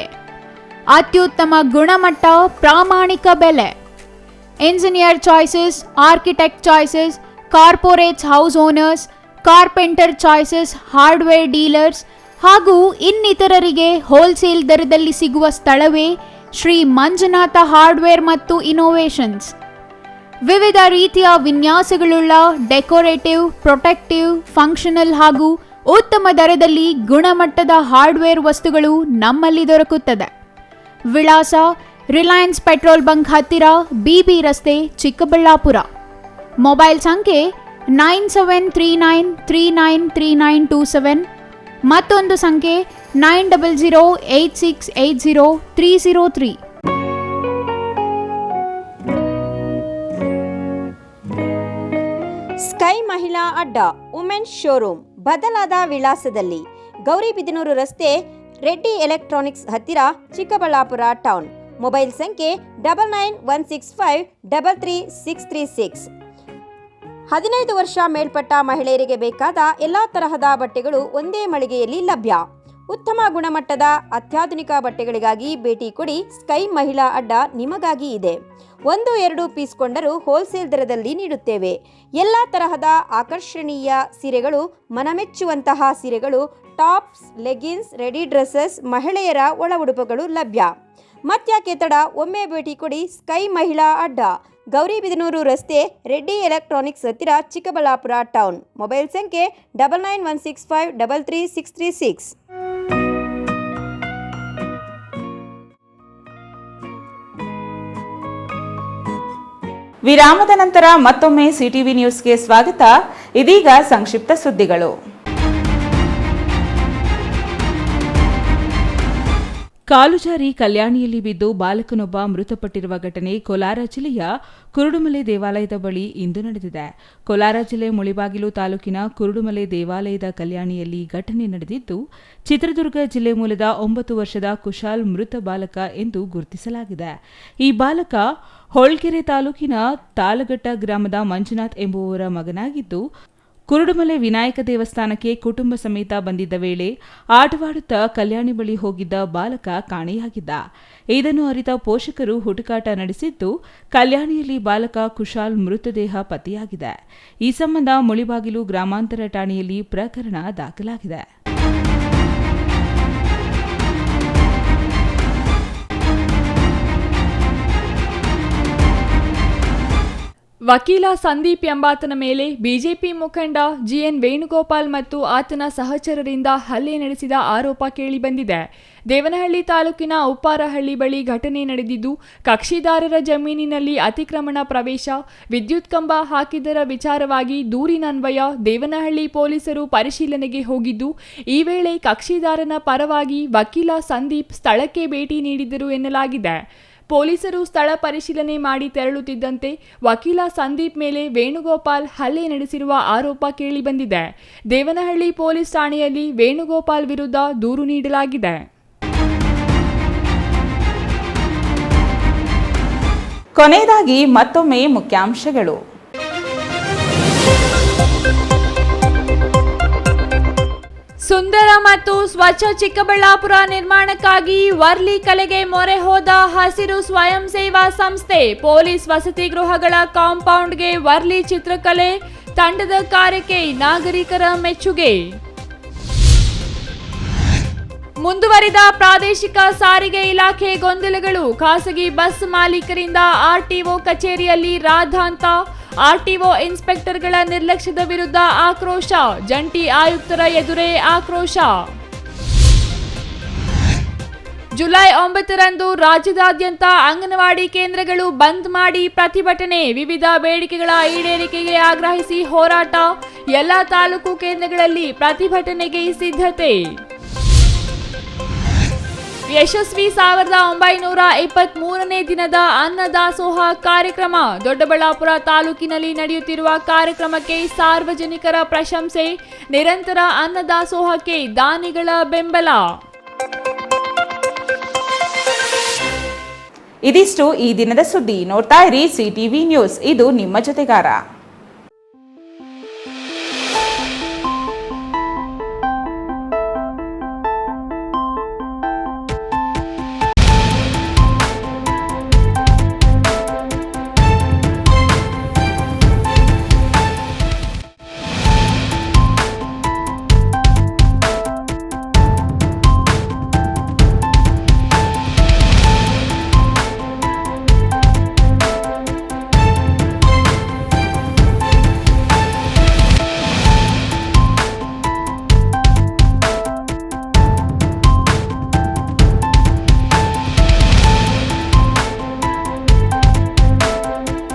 ಅತ್ಯುತ್ತಮ ಗುಣಮಟ್ಟ, ಪ್ರಾಮಾಣಿಕ ಬೆಲೆ. Engineer choices, architect choices, corporates house owners, carpenter choices, hardware dealers ಹಾಗೂ ಇನ್ನಿತರರಿಗೆ ಹೋಲ್ಸೇಲ್ ದರದಲ್ಲಿ ಸಿಗುವ ಸ್ಥಳವೇ ಶ್ರೀ ಮಂಜುನಾಥ ಹಾರ್ಡ್ವೇರ್ ಮತ್ತು ಇನ್ನೋವೇಷನ್ಸ್. ವಿವಿಧ ರೀತಿಯ ವಿನ್ಯಾಸಗಳುಳ್ಳ ಡೆಕೋರೇಟಿವ್, ಪ್ರೊಟೆಕ್ಟಿವ್, ಫಂಕ್ಷನಲ್ ಹಾಗೂ ಉತ್ತಮ ದರದಲ್ಲಿ ಗುಣಮಟ್ಟದ ಹಾರ್ಡ್ವೇರ್ ವಸ್ತುಗಳು ನಮ್ಮಲ್ಲಿ ದೊರಕುತ್ತದೆ. ವಿಳಾಸ: ರಿಲಯನ್ಸ್ ಪೆಟ್ರೋಲ್ ಬಂಕ್ ಹತ್ತಿರ, ಬಿಬಿ ರಸ್ತೆ, ಚಿಕ್ಕಬಳ್ಳಾಪುರ. ಮೊಬೈಲ್ ಸಂಖ್ಯೆ 9739393927 ಮತ್ತೊಂದು ಸಂಖ್ಯೆ 9008680303. ಸ್ಕೈ ಮಹಿಳಾ ಅಡ್ಡ ವುಮೆನ್ಸ್ ಶೋರೂಮ್ ಬದಲಾದ ವಿಳಾಸದಲ್ಲಿ ಗೌರಿಬಿದನೂರು ರಸ್ತೆ, ರೆಡ್ಡಿ ಎಲೆಕ್ಟ್ರಾನಿಕ್ಸ್ ಹತ್ತಿರ, ಚಿಕ್ಕಬಳ್ಳಾಪುರ ಟೌನ್. ಮೊಬೈಲ್ ಸಂಖ್ಯೆ 9916533636. 15 ವರ್ಷ ಮೇಲ್ಪಟ್ಟ ಮಹಿಳೆಯರಿಗೆ ಬೇಕಾದ ಎಲ್ಲ ತರಹದ ಬಟ್ಟೆಗಳು ಒಂದೇ ಮಳಿಗೆಯಲ್ಲಿ ಲಭ್ಯ. ಉತ್ತಮ ಗುಣಮಟ್ಟದ ಅತ್ಯಾಧುನಿಕ ಬಟ್ಟೆಗಳಿಗಾಗಿ ಭೇಟಿ ಕೊಡಿ. ಸ್ಕೈ ಮಹಿಳಾ ಅಡ್ಡ ನಿಮಗಾಗಿ ಇದೆ. 1-2 ಪೀಸ್ ಕೊಂಡರೂ ಹೋಲ್ಸೇಲ್ ದರದಲ್ಲಿ ನೀಡುತ್ತೇವೆ. ಎಲ್ಲ ತರಹದ ಆಕರ್ಷಣೀಯ ಸೀರೆಗಳು, ಮನಮೆಚ್ಚುವಂತಹ ಸೀರೆಗಳು, ಟಾಪ್ಸ್, ಲೆಗಿನ್ಸ್, ರೆಡಿ ಡ್ರೆಸ್ಸಸ್, ಮಹಿಳೆಯರ ಒಳ ಉಡುಪುಗಳು ಲಭ್ಯ. ಮತ್ಯಾಕೆ ತಡ, ಒಮ್ಮೆ ಭೇಟಿ ಕೊಡಿ. ಸ್ಕೈ ಮಹಿಳಾ ಅಡ್ಡ, ಗೌರಿಬಿದನೂರು ರಸ್ತೆ, ರೆಡ್ಡಿ ಎಲೆಕ್ಟ್ರಾನಿಕ್ಸ್ ಹತ್ತಿರ, ಚಿಕ್ಕಬಳ್ಳಾಪುರ ಟೌನ್. ಮೊಬೈಲ್ ಸಂಖ್ಯೆ 9916533636. ವಿರಾಮದ ನಂತರ ಮತ್ತೊಮ್ಮೆ ಸಿಟಿವಿ ನ್ಯೂಸ್ಗೆ ಸ್ವಾಗತ. ಇದೀಗ ಸಂಕ್ಷಿಪ್ತ ಸುದ್ದಿಗಳು. ಕಾಲು ಜಾರಿ ಕಲ್ಯಾಣಿಯಲ್ಲಿ ಬಿದ್ದು ಬಾಲಕನೊಬ್ಬ ಮೃತಪಟ್ಟಿರುವ ಘಟನೆ ಕೋಲಾರ ಜಿಲ್ಲೆಯ ಕುರುಡುಮಲೆ ದೇವಾಲಯದ ಬಳಿ ಇಂದು ನಡೆದಿದೆ. ಕೋಲಾರ ಜಿಲ್ಲೆ ಮುಳಿಬಾಗಿಲು ತಾಲೂಕಿನ ಕುರುಡುಮಲೆ ದೇವಾಲಯದ ಕಲ್ಯಾಣಿಯಲ್ಲಿ ಘಟನೆ ನಡೆದಿದ್ದು, ಚಿತ್ರದುರ್ಗ ಜಿಲ್ಲೆ ಮೂಲದ 9 ವರ್ಷದ ಕುಶಾಲ್ ಮೃತ ಬಾಲಕ ಎಂದು ಗುರುತಿಸಲಾಗಿದೆ. ಈ ಬಾಲಕ ಹೊಳ್ಕೆರೆ ತಾಲೂಕಿನ ತಾಲಗಟ್ಟ ಗ್ರಾಮದ ಮಂಜುನಾಥ್ ಎಂಬುವವರ ಮಗನಾಗಿದ್ದು, ಕುರುಡುಮಲೆ ವಿನಾಯಕ ದೇವಸ್ಥಾನಕ್ಕೆ ಕುಟುಂಬ ಸಮೇತ ಬಂದಿದ್ದ ವೇಳೆ ಆಟವಾಡುತ್ತಾ ಕಲ್ಯಾಣಿ ಬಳಿ ಹೋಗಿದ್ದ ಬಾಲಕ ಕಾಣೆಯಾಗಿದ್ದ. ಇದನ್ನು ಅರಿತ ಪೋಷಕರು ಹುಡುಕಾಟ ನಡೆಸಿದ್ದು, ಕಲ್ಯಾಣಿಯಲ್ಲಿ ಬಾಲಕ ಕುಶಾಲ್ ಮೃತದೇಹ ಪತ್ತೆಯಾಗಿದೆ. ಈ ಸಂಬಂಧ ಮುಳಿಬಾಗಿಲು ಗ್ರಾಮಾಂತರ ಠಾಣೆಯಲ್ಲಿ ಪ್ರಕರಣ ದಾಖಲಾಗಿದೆ. ವಕೀಲ ಸಂದೀಪ್ ಎಂಬಾತನ ಮೇಲೆ ಬಿಜೆಪಿ ಮುಖಂಡ ಜಿಎನ್ ವೇಣುಗೋಪಾಲ್ ಮತ್ತು ಆತನ ಸಹಚರರಿಂದ ಹಲ್ಲೆ ನಡೆಸಿದ ಆರೋಪ ಕೇಳಿಬಂದಿದೆ. ದೇವನಹಳ್ಳಿ ತಾಲೂಕಿನ ಉಪ್ಪಾರಹಳ್ಳಿ ಬಳಿ ಘಟನೆ ನಡೆದಿದ್ದು, ಕಕ್ಷಿದಾರರ ಜಮೀನಿನಲ್ಲಿ ಅತಿಕ್ರಮಣ ಪ್ರವೇಶ, ವಿದ್ಯುತ್ ಕಂಬ ಹಾಕಿದರ ವಿಚಾರವಾಗಿ ದೂರಿನನ್ವಯ ದೇವನಹಳ್ಳಿ ಪೊಲೀಸರು ಪರಿಶೀಲನೆಗೆ ಹೋಗಿದ್ದು, ಈ ವೇಳೆ ಕಕ್ಷಿದಾರನ ಪರವಾಗಿ ವಕೀಲ ಸಂದೀಪ್ ಸ್ಥಳಕ್ಕೆ ಭೇಟಿ ನೀಡಿದ್ದರು ಎನ್ನಲಾಗಿದೆ. ಪೊಲೀಸರು ಸ್ಥಳ ಪರಿಶೀಲನೆ ಮಾಡಿ ತೆರಳುತ್ತಿದ್ದಂತೆ ವಕೀಲ ಸಂದೀಪ್ ಮೇಲೆ ವೇಣುಗೋಪಾಲ್ ಹಲ್ಲೆ ನಡೆಸಿರುವ ಆರೋಪ ಕೇಳಿಬಂದಿದೆ. ದೇವನಹಳ್ಳಿ ಪೊಲೀಸ್ ಠಾಣೆಯಲ್ಲಿ ವೇಣುಗೋಪಾಲ್ ವಿರುದ್ಧ ದೂರು ನೀಡಲಾಗಿದೆ. ಕೊನೆಯದಾಗಿ ಮತ್ತೊಮ್ಮೆ ಮುಖ್ಯಾಂಶಗಳು. ಸುಂದರ ಮತ್ತು ಸ್ವಚ್ಛ ಚಿಕ್ಕಬಳ್ಳಾಪುರ ನಿರ್ಮಾಣಕ್ಕಾಗಿ ವರ್ಲಿ ಕಲೆಗೆ ಮೊರೆ ಹೋದ ಹಸಿರು ಸ್ವಯಂ ಸೇವಾ ಸಂಸ್ಥೆ. ಪೊಲೀಸ್ ವಸತಿ ಗೃಹಗಳ ಕಾಂಪೌಂಡ್ಗೆ ವರ್ಲಿ ಚಿತ್ರಕಲೆ, ತಂಡದ ಕಾರ್ಯಕ್ಕೆ ನಾಗರಿಕರ ಮೆಚ್ಚುಗೆ. ಮುಂದುವರಿದ ಪ್ರಾದೇಶಿಕ ಸಾರಿಗೆ ಇಲಾಖೆ ಗೊಂದಲಗಳು, ಖಾಸಗಿ ಬಸ್ ಮಾಲೀಕರಿಂದ ಆರ್ಟಿಒ ಕಚೇರಿಯಲ್ಲಿ ರಾದ್ಧಾಂತ, ಆರ್ಟಿಒ ಇನ್ಸ್ಪೆಕ್ಟರ್ಗಳ ನಿರ್ಲಕ್ಷ್ಯದ ವಿರುದ್ಧ ಆಕ್ರೋಶ, ಜಂಟಿ ಆಯುಕ್ತರ ಎದುರೇ ಆಕ್ರೋಶ. ಜುಲೈ 9ರಂದು ರಾಜ್ಯದಾದ್ಯಂತ ಅಂಗನವಾಡಿ ಕೇಂದ್ರಗಳು ಬಂದ್ ಮಾಡಿ ಪ್ರತಿಭಟನೆ, ವಿವಿಧ ಬೇಡಿಕೆಗಳ ಈಡೇರಿಕೆಗೆ ಆಗ್ರಹಿಸಿ ಹೋರಾಟ, ಎಲ್ಲ ತಾಲೂಕು ಕೇಂದ್ರಗಳಲ್ಲಿ ಪ್ರತಿಭಟನೆಗೆ ಸಿದ್ಧತೆ. ಯಶಸ್ವಿ 1923ನೇ ದಿನದ ಅನ್ನದಾಸೋಹ ಕಾರ್ಯಕ್ರಮ, ದೊಡ್ಡಬಳ್ಳಾಪುರ ತಾಲೂಕಿನಲ್ಲಿ ನಡೆಯುತ್ತಿರುವ ಕಾರ್ಯಕ್ರಮಕ್ಕೆ ಸಾರ್ವಜನಿಕರ ಪ್ರಶಂಸೆ, ನಿರಂತರ ಅನ್ನದಾಸೋಹಕ್ಕೆ ದಾನಿಗಳ ಬೆಂಬಲ. ಇದಿಷ್ಟು ಈ ದಿನದ ಸುದ್ದಿ. ನೋಡ್ತಾ ಇರಿ ಸಿಟಿವಿ ನ್ಯೂಸ್, ಇದು ನಿಮ್ಮ ಜೊತೆಗಾರ.